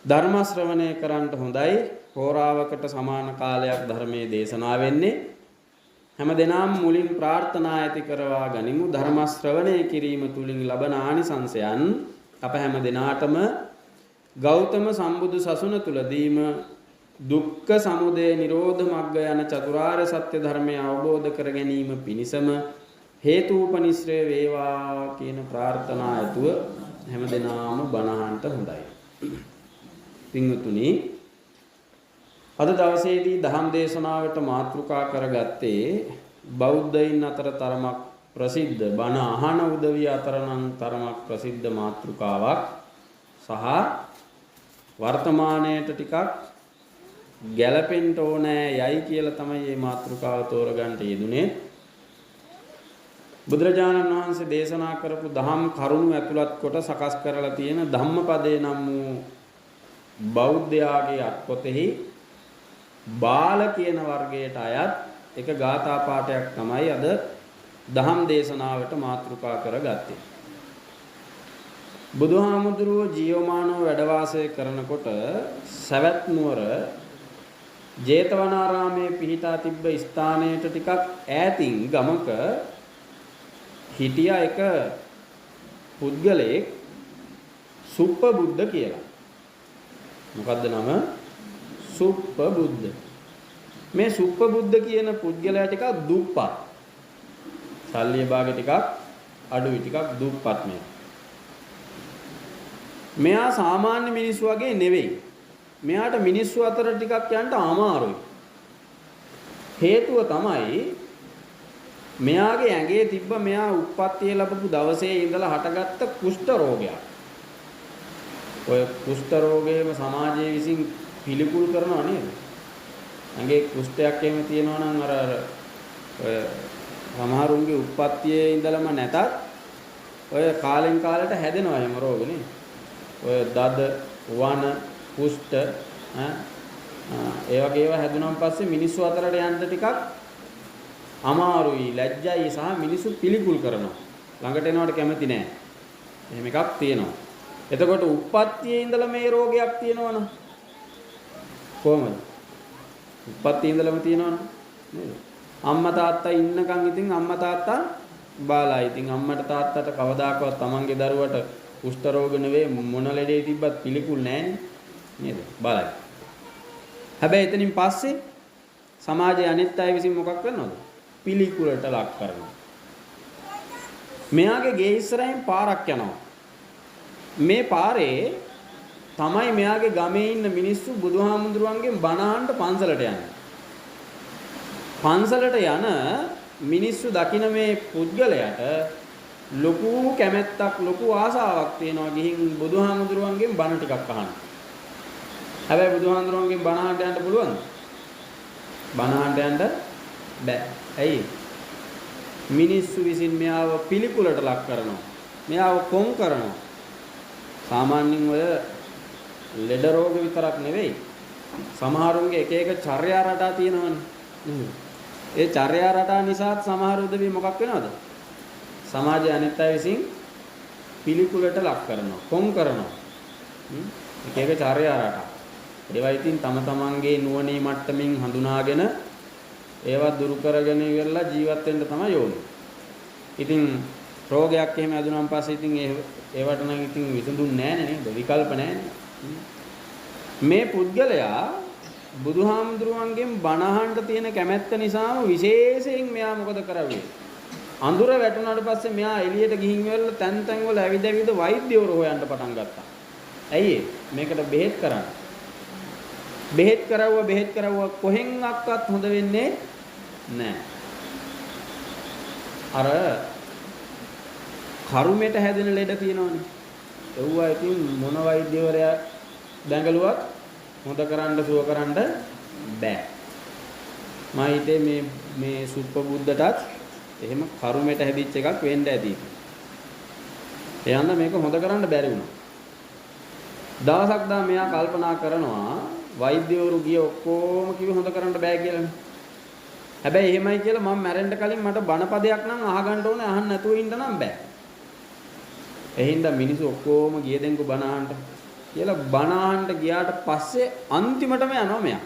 ධර්ම ශ්‍රවණය කරන්නට හොඳයි. හෝරාවකට සමාන කාලයක් ධර්මයේ දේශනා වෙන්නේ. හැම දිනම මුලින් ප්‍රාර්ථනා ඇති කරවා ගනිමු. ධර්ම ශ්‍රවණය කිරීම තුලින් ලබන ආනිසංසයන් අප හැම දිනාටම ගෞතම සම්බුදු සසුන තුලදීම දුක්ඛ සමුදය නිරෝධ මග්ග යන චතුරාර්ය සත්‍ය ධර්මය අවබෝධ කර ගැනීම පිණිසම හේතුපනිශ්‍රේ වේවා කියන ප්‍රාර්ථනා ඇතුව හැම දිනම බණහන්ට හොඳයි. පින්වතුනි, අද දවසේදී දහම් දේශනාවට මාතෘකා කරගත්තේ බෞද්ධයින් අතර තරමක් ප්‍රසිද්ධ බණ අහන උදවිය අතරනම් තරමක් ප්‍රසිද්ධ මාතෘකාවක් සහ වර්තමානයේට ටිකක් ගැළපෙන්න ඕනේ යයි කියලා තමයි මේ මාතෘකාව තෝරගන්න යෙදුනේ. බුදුරජාණන් වහන්සේ දේශනා කරපු දහම් කරුණු ඇතුළත් කොට සකස් කරලා තියෙන ධම්මපදේ නම් වූ බෞද්ධයාගේ අත්පොතෙහි බාල කියන වර්ගයට අයත් එක ගාථා පාඨයක් තමයි අද දහම් දේශනාවට මාතෘකා කරගත්තේ. බුදුහාමුදුරුවෝ ජීවමානව වැඩ වාසය කරනකොට සවැත් නුවර ජේතවනාරාමයේ පිහිටා තිබ්බ ස්ථානයට ටිකක් ඈතින් ගමක හිටියා එක පුද්ගලයෙක් සුප්පබුද්ධ කියලා. මොකද්ද නම? සුප්පබුද්ධ. මේ සුප්පබුද්ධ කියන පුද්ගලයා ටිකක් දුප්පත්. සල්ලි භාගෙ ටිකක් අඩුයි, ටිකක් දුප්පත් මේ. මෙයා සාමාන්‍ය මිනිස්සු වගේ නෙවෙයි. මෙයාට මිනිස්සු අතර ටිකක් යන්න අමාරුයි. හේතුව තමයි මෙයාගේ ඇඟේ තිබ්බ මෙයා උප්පත්තිය ලැබපු දවසේ ඉඳලා හටගත්ත කුෂ්ඨ රෝගයක්. ඔය කුෂ්ඨ රෝගයම සමාජයේ විසින් පිළිකුල් කරනවා නේද? ඇඟේ කුෂ්ඨයක් එහෙම තියෙනවා නම් අර ඔය සමහරුන්ගේ උප්පත්තියේ ඉඳලම නැතත් ඔය කාලෙන් කාලට හැදෙනවා එහෙම රෝග නේ. ඔය දද වන කුෂ්ඨ ඒ වගේ ඒවා හැදුනන් පස්සේ මිනිස්සු අතරට යන්න ටිකක් අමාරුයි, ලැජ්ජයි සහ මිනිස්සු පිළිකුල් කරනවා. ළඟට එනවට කැමති නෑ. එහෙම එකක් තියෙනවා. එතකොට උප්පත්තියේ ඉඳලා මේ රෝගයක් තියෙනවනම් කොහමද? උප්පත්තියේ ඉඳලම තියෙනවනම් නේද? අම්මා තාත්තා ඉන්නකන් ඉතින් අම්මා තාත්තා බාලා. ඉතින් අම්මට තාත්තට කවදාකවත් තමන්ගේ දරුවට කුෂ්ඨ රෝග නෙවෙයි මොන ලෙඩේ තිබ්බත් පිළිකුල් නෑනේ නේද? බලයි. හැබැයි එතනින් පස්සේ සමාජයේ අනිත් අය විසින් මොකක් කරනවද? පිළිකුලට ලක් කරනවා. මෙයාගේ ගේ ඉස්සරහින් පාරක් යනවා. මේ පාරේ තමයි මෙයාගේ ගමේ ඉන්න මිනිස්සු බුදුහාමුදුරුවන්ගෙන් බණ අහන්න පන්සලට යන්නේ. පන්සලට යන මිනිස්සු දකින මේ පුද්ගලයාට ලොකු කැමැත්තක්, ලොකු ආසාවක් තියෙනවා ගිහින් බුදුහාමුදුරුවන්ගෙන් බණ ටිකක් අහන්න. හැබැයි බුදුහාමුදුරුවන්ගෙන් බණ අහන්න යන්න පුළුවන්ද? බණ අහන්න යන්න බෑ. ඇයි? මිනිස්සු විසින් මෙයාව පිළිකුලට ලක් කරනවා. මෙයාව කොන් කරනවා. සාමාන්‍යයෙන් ඔය ලෙඩ රෝග විතරක් නෙවෙයි. සමහරුන්ගේ එක එක චර්යා රටා තියෙනවනේ. ඒ චර්යා රටා නිසාත් සමහර උදවිය මොකක් වෙනවද? සමාජයේ අනිත් අය විසින් පිළිකුලට ලක් කරනවා, කොන් කරනවා. එක එක චර්යා රටා. ඒවා ඉතින් තම තමන්ගේ නුවණේ මට්ටමින් හඳුනාගෙන ඒවා දුරු කරගෙන ඉවරලා ජීවත් වෙන්න තමයි ඕනේ. ඉතින් රෝගයක් එහෙම ඇදුනන් පස්සේ ඉතින් ඒවට නම් ඉතින් විසඳුන්නේ නැහැ නේද? විකල්ප නැහැ. මේ පුද්ගලයා බුදුහාමුදුරුවන්ගෙන් බණ අහන්න තියෙන කැමැත්ත නිසාම විශේෂයෙන් මෙයා මොකද කරන්නේ? අඳුර වැටුණාට පස්සේ මෙයා එළියට ගිහින් ඉවරලා තැන් තැන් වල ඇවිද වෛද්‍යවරු හොයන්න පටන් ගත්තා. ඇයි මේකට බෙහෙත් කරන්නේ? බෙහෙත් කරවුවා කොහෙන් අක්වත් හොඳ වෙන්නේ නැහැ. අර කරුමෙට හැදෙන ලෙඩ තියෙනවනේ. ඒවා ඉතින් මොන වෛද්‍යවරයා දැඟලුවත් හොඳ කරන්න සුව කරන්න බෑ. මම හිතේ මේ සුප්පබුද්ධටත් එහෙම කරුමෙට හැදිච්ච එකක් වෙන්න ඇති. එයන්ද මේක හොඳ කරන්න බැරි වුණා. දවසක් දා මෙයා කල්පනා කරනවා වෛද්‍යවරු ගිය ඔක්කොම කිව්ව හොඳ කරන්න බෑ කියලානේ. හැබැයි එහෙමයි කියලා මම මැරෙන්න කලින් මට බණපදයක් නම් අහගන්න ඕනේ, අහන්න නැතුව ඉන්න නම් බෑ. එහින්ද මිනිස්සු ඔක්කොම ගිය දෙන්කෝ බණ අහන්න. කියලා බණ අහන්න ගියාට පස්සේ අන්තිමටම යනවා මෙයා.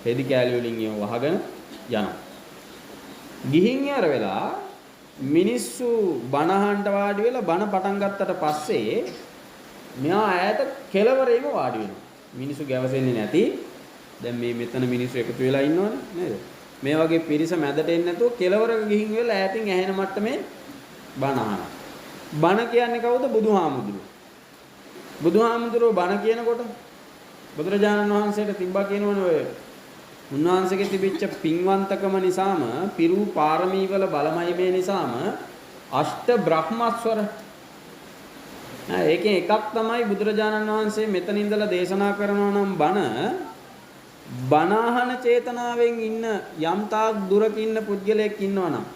රෙදි කෑලි වලින් ඒව වහගෙන යනවා. ගිහින් ඉවර වෙලා මිනිස්සු බණ අහන්න වාඩි වෙලා බණ පටන් ගත්තට පස්සේ මෙයා ඈත කෙළවරේම වාඩි වෙනවා. මිනිස්සු ගැවසෙන්නේ නැති. දැන් මේ මෙතන මිනිස්සු එකතු වෙලා ඉන්නවනේ නේද? මේ වගේ පිරිස මැදට එන්නේ නැතුව කෙළවරක ගිහින් වෙලා ඈතින් ඇහෙන මට්ටමේ බණ අහනවා. බණ කියන්නේ කවුද? බුදුහාමුදුරුවෝ. බුදුහාමුදුරුවෝ බණ කියනකොට බුදුරජාණන් වහන්සේට තිබ්බා කියනවනේ ඔය උන්වහන්සේගේ තිබිච්ච පින්වන්තකම නිසාම පිරු පාරමී වල බලමයි මේ නිසාම අෂ්ට බ්‍රහ්මස්වර ඒකෙන් එකක් තමයි බුදුරජාණන් වහන්සේ මෙතන ඉඳලා දේශනා කරනවා නම් බණ අහන චේතනාවෙන් ඉන්න යම් තාක් දුරක ඉන්න පුද්ගලයෙක් ඉන්නවනම්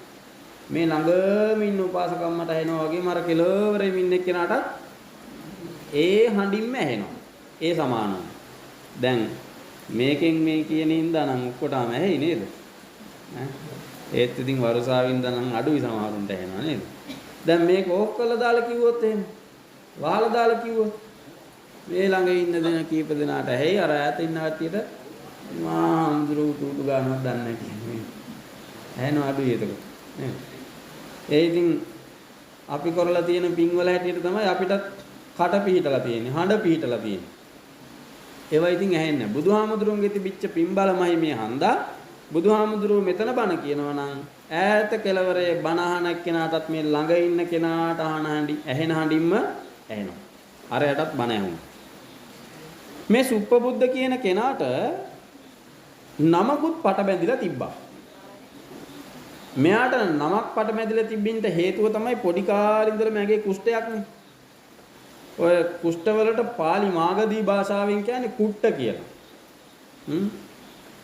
මේ ළඟම ඉන්න උපාසකම්මට ඇහෙනවා වගේම අර කෙළවරෙම ඉන්න එක්කෙනාට ඒ හඬින්ම ඇහෙනවා. ඒ සමානයි. දැන් මේකෙන් මේ කියන ඉඳා නම් ඔක්කොටම ඇහෙයි නේද? ඒත් ඉතින් වරුසාවින්ද නම් අඩුයි සමහරුන්ට ඇහෙනවා නේද? දැන් මේක ඕක් කරලා දාලා කිව්වොත් එහෙම වහලා දාලා කිව්වොත් මේ ළඟ ඉන්න දෙන කීප දෙනාට ඇහෙයි අර ඈත ඉන්න කට්ටියට මා හඳුරු කුඩු ගන්නවත් දන්නේ නැහැ කියන්නේ. ඇහෙනවා අඩුයි එතකොට නේද? ඒ ඉතින් අපි කරලා තියෙන පින්වල හැටියට තමයි අපිටත් කට පිහිටලා තියෙන්නේ හඬ පිහිටලා තියෙන්නේ. ඒවා ඉතින් ඇහෙන්නේ නැහැ. බුදුහාමුදුරුවන්ගේ තිබිච්ච පින්බලමයි මේ හන්දා. බුදුහාමුදුරුවෝ මෙතන බණ කියනවා නම් ඈත කෙළවරේ බණ අහන කෙනාටත් මේ ළඟ ඉන්න කෙනාට අහන හඬි ඇහෙන හඬින්ම ඇහෙනවා. අරයටත් බණ ඇහුණා. මේ සුප්පබුද්ධ කියන කෙනාට නමකුත් පට බැඳිලා තිබ්බා. මෙයාට නමක් පට බැඳිලා තිබින්න හේතුව තමයි පොඩි කාලේ ඉඳලා මගේ කුෂ්ඨයක් නේ. ඔය කුෂ්ඨ වලට පාලි මාගදී භාෂාවෙන් කියන්නේ කුට්ට කියලා.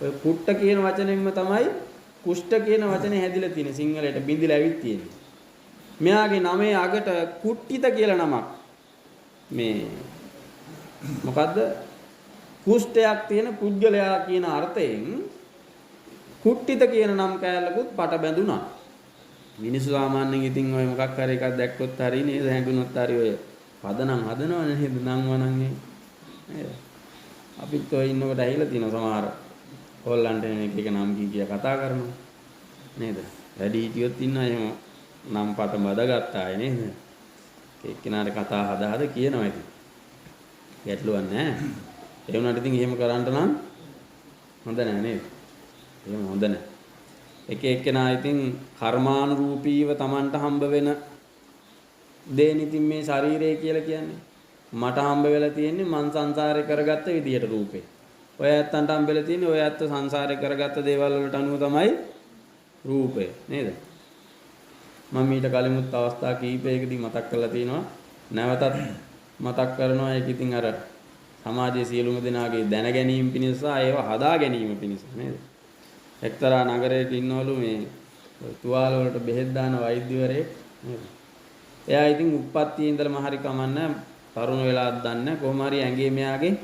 ඔය කුට්ට කියන වචනයෙන්ම තමයි කුෂ්ඨ කියන වචනේ හැදිලා තියෙන්නේ සිංහලයට බින්දිලා ඇවිත් තියෙන්නේ. මෙයාගේ නමේ අගට කුට්ටිත කියලා නමක්. මේ මොකද්ද? කුෂ්ඨයක් තියෙන පුද්ගලයා කියන අර්ථයෙන් කුට්ටිත කියන නම් කෑල්ලකුත් පට බැඳුනා. මිනිස්සු සාමාන්‍යයෙන් ඉතින් ඔය මොකක් හරි එකක් දැක්කොත් හරි නේද හැඟුණොත් හරි ඔය පදනම් හදනවනේ නේද නම් වනන් නේද? අපිත් ඔය ඉන්නකොට ඇහිලා තියෙනවා සමහර හොල්ලන්ට එක නම් කිය කතා කරනවා නේද? වැඩි හිටියොත් ඉන්නවා එහෙම නම් පට බදගත්තා අය නේද? එක්කෙනාට කතා හදා කියනවා ඉතින්. ගැටලුවක් නැහැ. ඒ වුණාට ඉතින් එහෙම කරන්න නම් හොඳ නැහැ නේද? එහෙම හොඳ නැහැ. එක එක්කෙනා ඉතින් කර්මානුරූපීව Tamanට හම්බ වෙන දේන ඉතින් මේ ශරීරය කියලා කියන්නේ. මට හම්බ වෙලා තියෙන්නේ මං සංසාරේ කරගත්ත විදියට රූපේ. ඔය ඇත්තන්ට හම්බෙලා තියෙන්නේ ඔය ඇත්ත සංසාරේ කරගත්ත දේවල් වලට අනුව තමයි රූපය නේද? මම ඊට කලිමුත් අවස්ථා කීපයකදී මතක් කරලා තිනවා. නැවතත් මතක් කරනවා ඒක ඉතින් අර සමාජයේ සියලුම දෙනාගේ දැන ගැනීම පිණිස ඒව හදා ගැනීම පිණිස නේද? එක්තරා නගරයක ඉන්නවලු මේ තුවාල වලට බෙහෙත් දාන වෛද්‍යවරයෙක් නේද? එයා ඉතින් උප්පත්තියේ ඉඳලම හරි කමන්නේ තරුණ වෙලාවක් දන්නේ කොහොම හරි ඇඟේ මෙයාගේ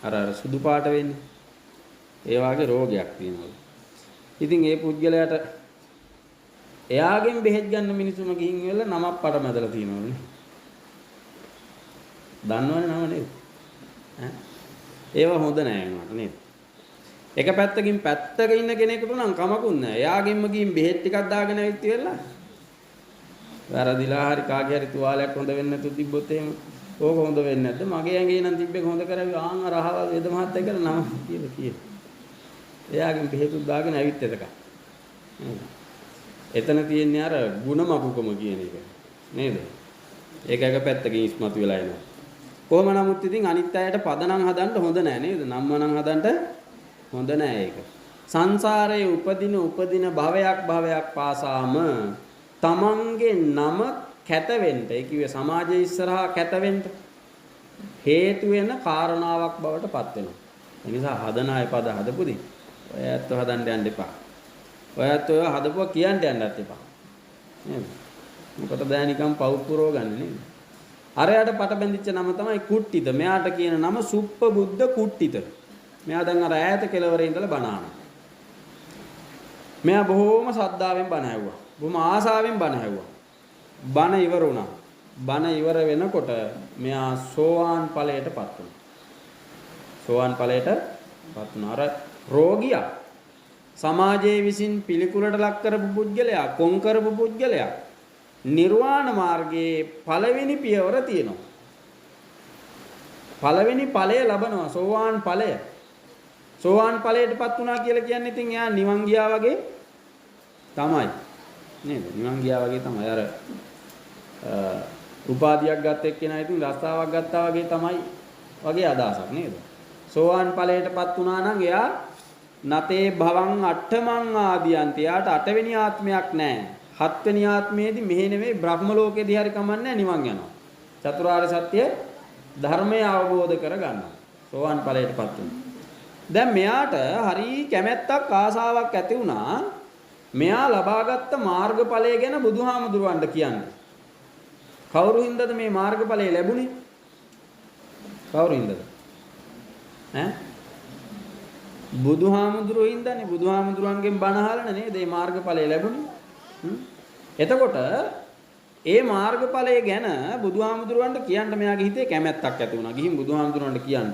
අර සුදු පාට වෙන්නේ. ඒ වගේ රෝගයක් තියෙනවා. ඉතින් ඒ පුද්ගලයාට එයාගෙන් බෙහෙත් ගන්න මිනිස්සුම ගිහින් ඉවරලා නමක් පට මැදලා තියෙනවනේ. දන්නවනේ නම නේද? ඒව හොඳ නෑ නේද නේද? එක පැත්තකින් පැත්තක ඉන්න කෙනෙකුට නම් කමකුත් නෑ. එයාගෙන්ම ගිහින් බෙහෙත් ටිකක් දාගෙන ඇවිත් ඉවරලා වැරදිලා හරි කාගේ හරි තුවාලයක් හොඳ වෙන්නේ නැතුව තිබ්බොත් එහෙම ඕක හොඳ වෙන්නේ නැද්ද? මගේ ඇඟේ නම් තිබ්බේ හොඳ කරවි ආන් අර අහවල් වේද මහත්තයා කියලා නම කියලා කියන. එයාගෙන් බෙහෙතුත් දාගෙන ඇවිත් එතක. එතන තියෙන්නේ අර ಗುಣමකුකම කියන එක. නේද? ඒක එක පැත්තකින් ඉස්මතු වෙලා එනවා. කොහොම නමුත් ඉතින් අනිත් අයට පදනම් හදන්න හොඳ නෑ නේද? නම්ම නම් හදන්න හොඳ නෑ ඒක. සංසාරයේ උපදින භවයක් පාසාම තමන්ගේ නම කැත වෙන්න ඒ කිව්වේ සමාජයේ ඉස්සරහා කැත වෙන්න හේතු වෙන කාරණාවක් බවට පත් වෙනවා. ඒ නිසා හදන අය පද හදපුදී ඔය ඇත්ත හදන්න යන්න එපා. ඔය ඇත්ත ඔය හදපුවා කියන්න යන්නත් එපා. නේද? මොකටද දැන් නිකන් පවුපුරව ගන්න නේද? අරයට පට බැඳිච්ච නම තමයි කුට්ටිත. මෙයාට කියන නම සුප්පබුද්ධ කුට්ටිත. මෙයා දැන් අර ඈත කෙළවරේ ඉඳලා බණ අහනවා. මෙයා බොහෝම ශ්‍රද්ධාවෙන් බණ ඇහුවා. බොහොම ආසාවෙන් බණ ඇහුවා. බණ ඉවර වුණා. බණ ඉවර වෙනකොට මෙයා සෝවාන් ඵලයටපත් වෙනවා. සෝවාන් ඵලයටපත් වෙනවා. අර රෝගියා සමාජයේ විසින් පිළිකුලට ලක් කරපු පුද්ගලයා, කොන් කරපු පුද්ගලයා නිර්වාණ මාර්ගයේ පළවෙනි පියවර තියෙනවා. පළවෙනි ඵලය ලබනවා සෝවාන් ඵලය. සෝවාන් ඵලයටපත් වුණා කියලා කියන්නේ ඉතින් එයා නිවන් ගියා වගේ තමයි. නේද? නිවන් ගියා වගේ තමයි. අර උපාධියක් ගත්ත එක්කෙනා ඉතින් රස්සාවක් ගත්තා වගේ තමයි වගේ අදහසක් නේද? සෝවාන් ඵලයටපත් වුණා නම් එයා නතේ භවං අට්ඨමං ආදියන්ති. එයාට 8 වෙනි ආත්මයක් නැහැ. 7 වෙනි ආත්මයේදී මෙහෙ නෙවෙයි බ්‍රහ්ම ලෝකෙදී හරි කමන්නේ නිවන් යනවා. චතුරාර්ය සත්‍ය ධර්මය අවබෝධ කරගන්නවා. සෝවාන් ඵලයටපත් වෙනවා. දැන් මෙයාට හරි කැමැත්තක් ආසාවක් ඇති වුණා. මෙයා ලබාගත් මාර්ගඵලය ගැන බුදුහාමුදුරුවන්ට කියන්නේ. කවුරු හින්දාද මේ මාර්ගඵලය ලැබුණේ? කවුරු හින්දාද? ඈ? බුදුහාමුදුරුවෝ හින්දානේ. බුදුහාමුදුරුවන්ගෙන් බණ අහලා නේද මේ මාර්ගඵලය ලැබුණේ? එතකොට ඒ මාර්ගඵලය ගැන බුදුහාමුදුරුවන්ට කියන්න මෙයාගේ හිතේ කැමැත්තක් ඇති වුණා. ගිහින් බුදුහාමුදුරුවන්ට කියන්න.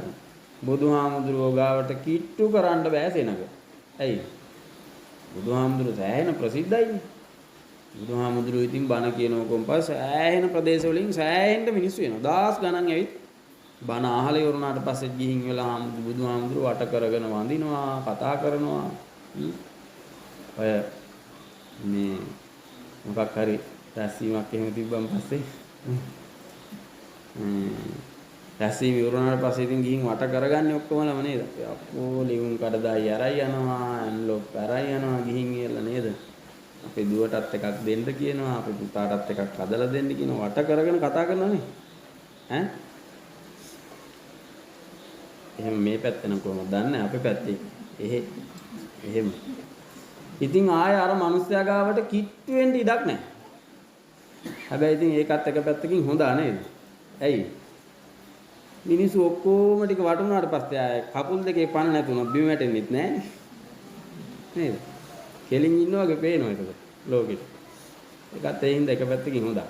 බුදුහාමුදුරුවෝ ගාවට කිට්ටු කරන්න බෑ සෙනඟ. ඇයි? බුදුහාමුදුරුවෝ සෑහෙන ප්‍රසිද්ධයිනේ. බුදුහාමුදුරුවෝ ඉතින් බණ කියනකො කොම්පස් සෑහෙන ප්‍රදේශ වලින් සෑහෙන්න මිනිස්සු එනවා. දහස් ගණන් ඇවිත් බණ අහලා ඉවරනාට පස්සේ ගිහින් වෙලා බුදුහාමුදුරුවෝ වට කරගෙන වඳිනවා, කතා කරනවා. ඔය මේ මොකක් හරි රැස්වීමක් එහෙම තිබ්බන් පස්සේ රැස්වීම ඉවරනාට පස්සේ ඉතින් ගිහින් වට කරගන්නේ ඔක්කොමලම නේද? අපෝ ලියුම් කඩදායි අරයි යනවා, ඇන්ලොක් අරයි යනවා ගිහින් කියලා නේද? අපේ දුවටත් එකක් දෙන්න කියනවා, අපේ පුතාටත් එකක් හදලා දෙන්න කියනවා, වට කරගෙන කතා කරනවානේ. ඈ? එහෙනම් මේ පැත්ත නම් කොහොමද දන්නේ? අපේ පැත්තේ එහෙම. ඉතින් ආය අර මිනිස්යා ගාවට කිට්ටු වෙන්න ඉඩක් නැහැ. හැබැයි ඉතින් ඒකත් එක පැත්තකින් හොඳ නේද? ඇයි? මිනිස්සු ඔක්කොම ටික වටුනාට පස්සේ ආය කකුල් දෙකේ පණ නැතුණොත් බිම වැටෙන්නෙත් නැහැ නේද? කෙලින් ඉන්නවා වගේ පේනවා ඒක ලෝකෙට. ඒකත් ඒ හින්දා එක පැත්තකින් හොඳයි.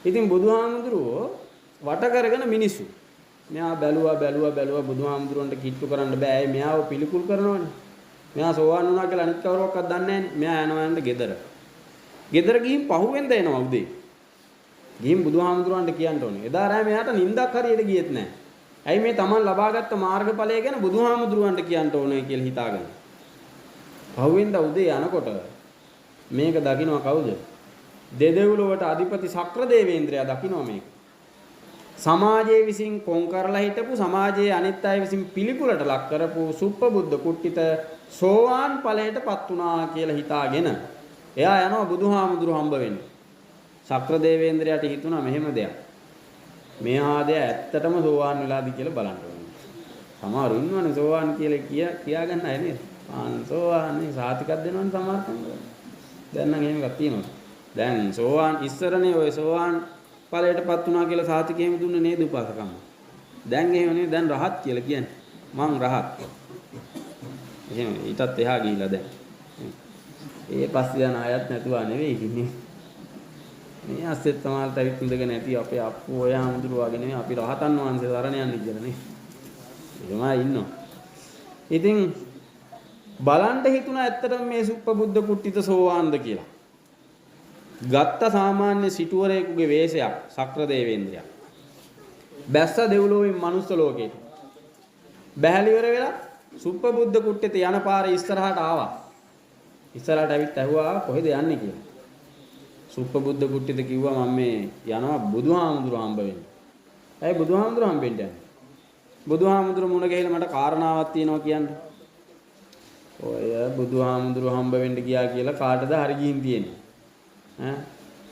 ඉතින් බුදුහාමුදුරුවෝ වට කරගෙන මිනිස්සු මෙයා බැලුවා බුදුහාමුදුරුවන්ට කිට්ටු කරන්න බෑ. මෙයාව පිළිකුල් කරනවනේ. මෙයා සෝවාන් වුණා කියලා අනිත් කවුරක්වත් දන්නේ නැහැනේ. මෙයා යනවා යන්න ගෙදර. ගෙදර ගිහින් පහුවෙන්ද එනවා උදේ. ගිහින් බුදුහාමුදුරුවන්ට කියන්න ඕනේ. එදා රෑ මෙයාට නිින්දක් හරියට ගියෙත් නැහැ. ඇයි මේ Taman ලබාගත් මාර්ගඵලය ගැන බුදුහාමුදුරුවන්ට කියන්න ඕනේ කියලා හිතාගෙන. පහුවෙන්ද උදේ යනකොට මේක දකින්න කවුද? දෙදෙව්ලොවට අධිපති ශක්‍ර දේවේන්ද්‍රයා දකින්න මේක. සමාජයේ විසින් කොන් කරලා හිටපු සමාජයේ අනිත් අය විසින් පිළිකුලට ලක් කරපු සුප්පබුද්ධ කුට්ටිත සෝවාන් ඵලයටපත් වුණා කියලා හිතාගෙන එයා යනවා බුදුහාමුදුරු හම්බ වෙන්න. ශක්‍ර දේවේන්ද්‍රයාට හිතුණා මෙහෙම දෙයක්. මේ ආදය ඇත්තටම සෝවාන් වෙලාද කියලා බලන්න ඕනේ. සමහරු ඉන්නවනේ සෝවාන් කියලා කියාගන්න අය නේද? සෝවාන් නේ සාතිකක් දෙනවනේ සමහර කෙනෙක්. දැන් නම් එහෙම එකක් තියෙනවා. දැන් සෝවාන් ඉස්සරනේ ඔය සෝවාන් ඵලයටපත් වුණා කියලා සාතිකෙම දුන්නේ නේද උපාසකම්ම. දැන් එහෙම නෙවෙයි දැන් රහත් කියලා කියන්නේ. මං රහත්. එහෙම ඊටත් එහා ගිහිලා දැන්. ඒ පස්සේ යන අයත් නැතුවා නෙවෙයි ඉන්නේ. මේ අස්සෙත් සමාල්ට ඇවිත් ඉඳගෙන නැති අපේ අප්පු ඔය හමුදුරු වගේ නෙවෙයි අපි රහතන් වහන්සේ සරණ යන්නේ කියලා නේ. එහෙමයි ඉන්නවා. ඉතින් බලන්න හිතුණා ඇත්තටම මේ සුප්පබුද්ධ කුට්ටිත සෝවාන්ද කියලා. ගත්ත සාමාන්‍ය සිටුවරයෙකුගේ වේශයක් ශක්‍ර දේවේන්ද්‍රයා. බැස්ස දෙව්ලොවින් මනුස්ස ලෝකෙට. බැහැලිවර වෙලා සුප්පබුද්ධ කුට්ටිත යන පාරේ ඉස්සරහට ආවා. ඉස්සරහට ඇවිත් ඇහුවා කොහෙද යන්නේ කියලා. සුප්පබුද්ධ කුට්ටිත කිව්වා මම මේ යනවා බුදුහාමුදුරු හම්බ වෙන්න. ඇයි බුදුහාමුදුරු හම්බෙන්න යන්නේ? බුදුහාමුදුරු මුණ ගැහිලා මට කාරණාවක් තියෙනවා කියන්න. ඔය බුදුහාමුදුරු හම්බ වෙන්න ගියා කියලා කාටද හරි ගිහින් තියෙන්නේ.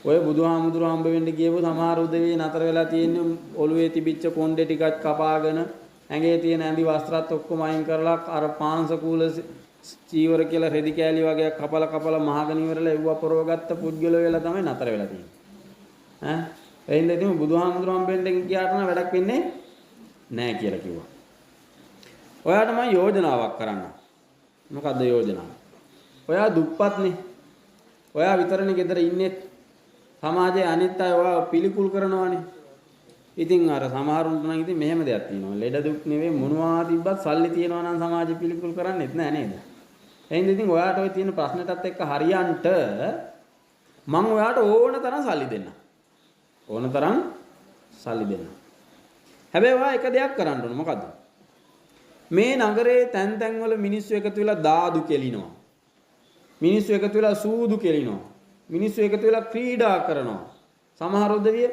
ඔය බුදුහාමුදුරු හම්බ වෙන්න ගියපු සමහර උදවිය නතර වෙලා තියෙන්නේ ඔළුවේ තිබිච්ච කොණ්ඩේ ටිකක් කපාගෙන ඇඟේ තියෙන ඇඳි වස්ත්‍රات ඔක්කොම අයින් කරලා අර පාංශකූල චීවර කියලා රෙදි කෑලි වගේ කපල මහගෙන ඉවරලා එව්ව පරවගත්ත පුද්ගලයෝ වෙලා තමයි නතර වෙලා තියෙන්නේ. එහෙනම් ඉතින් බුදුහාමුදුරු හම්බෙන්න ගියාට නම් වැඩක් වෙන්නේ නැහැ කියලා කිව්වා. ඔයාට මම යෝජනාවක් කරන්න. මොකද්ද යෝජනාව? ඔයා දුප්පත්නේ. ඔයා විතරනේ ගෙදර ඉන්නේ. සමාජයේ අනිත් අය ඔයා පිළිකුල් කරනවානේ. ඉතින් අර සමහරුන්ට නම් ඉතින් මෙහෙම දෙයක් තියෙනවා. ලෙඩ දුක් නෙවෙයි මොනවා තිබ්බත් සල්ලි තියනවා නම් සමාජෙ පිළිකුල් කරන්නේත් නෑ නේද? එහෙනම් ඉතින් ඔයාට ওই තියෙන ප්‍රශ්නටත් එක්ක හරියන්ට මම ඔයාට ඕන තරම් සල්ලි දෙන්නම්. ඕන තරම් සල්ලි දෙන්නම්. හැබැයි ඔයා එක දෙයක් කරන්න ඕන. මොකද්ද? මේ නගරේ තැන් තැන් වල මිනිස්සු එකතු වෙලා දාදු කෙලිනවා. මිනිස්සු එකතු වෙලා සූදු කෙලිනවා. මිනිස්සු එකතු වෙලා ක්‍රීඩා කරනවා. සමහර උදවිය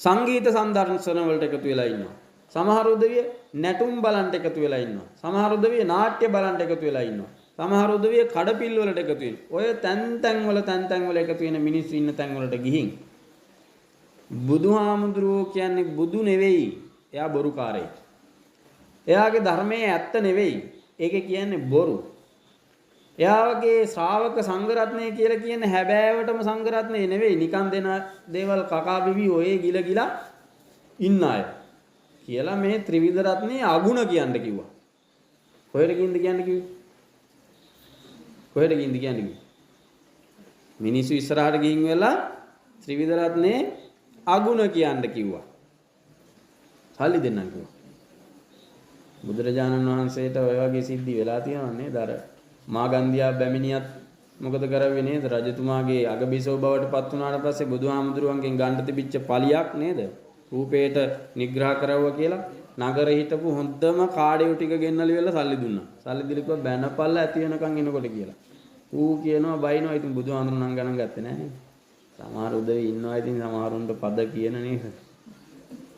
සංගීත සම්දර්ශන වලට එකතු වෙලා ඉන්නවා. සමහර උදවිය නැටුම් බලන්න එකතු වෙලා ඉන්නවා. සමහර උදවිය නාට්‍ය බලන්න එකතු වෙලා ඉන්නවා. සමහර උදවිය කඩපිල් වලට එකතු වෙනවා. ඔය තැන් තැන් වල එකතු වෙන මිනිස්සු ඉන්න තැන් වලට ගිහින් බුදුහාමුදුරුවෝ කියන්නේ බුදු නෙවෙයි. එයා බොරුකාරයෙක්. එයාගේ ධර්මයේ ඇත්ත නෙවෙයි. ඒකේ කියන්නේ බොරු. එයාගේ ශ්‍රාවක සංඝරත්නය කියලා කියන හැබෑවටම සංඝරත්නය නෙවෙයි. නිකන් දෙන දේවල් කකා බිවි ඔයේ ගිල ඉන්න අය. කියලා මේ ත්‍රිවිධ රත්නේ අගුණ කියන්න කිව්වා. කොහෙද ගින්ද කියන්න කිව්වේ? කොහෙද ගින්ද කියන්න කිව්වේ? මිනිස්සු ඉස්සරහට ගිහින් වෙලා ත්‍රිවිධ රත්නේ අගුණ කියන්න කිව්වා. සල්ලි දෙන්නම් කිව්වා. බුදුරජාණන් වහන්සේට ඔය වගේ සිද්ධි වෙලා තියෙනවා නේද? අර මාගන්ධියා බැමිණියත් මොකද කරන්නේ නේද? රජතුමාගේ අගබිසව බවට පත් වුණාට පස්සේ බුදුහාමුදුරුවන්ගෙන් ගන්න තිබිච්ච පලියක් නේද? රූපේට නිග්‍රහ කරවුවා කියලා නගරේ හිටපු හොඳම කාඩේව ටික ගෙන්නලි වෙලා සල්ලි දුන්නා. සල්ලි දීලා බැනපල්ලා ඇති වෙනකන් එනකොට කියලා. ඌ කියනවා බයිනවා. ඉතින් බුදුහාමුදුරුවෝ නම් ගණන් ගත්තේ නැහැ නේද? සමහර උදවි ඉන්නවා. ඉතින් සමහරුන්ට පද කියන නේද?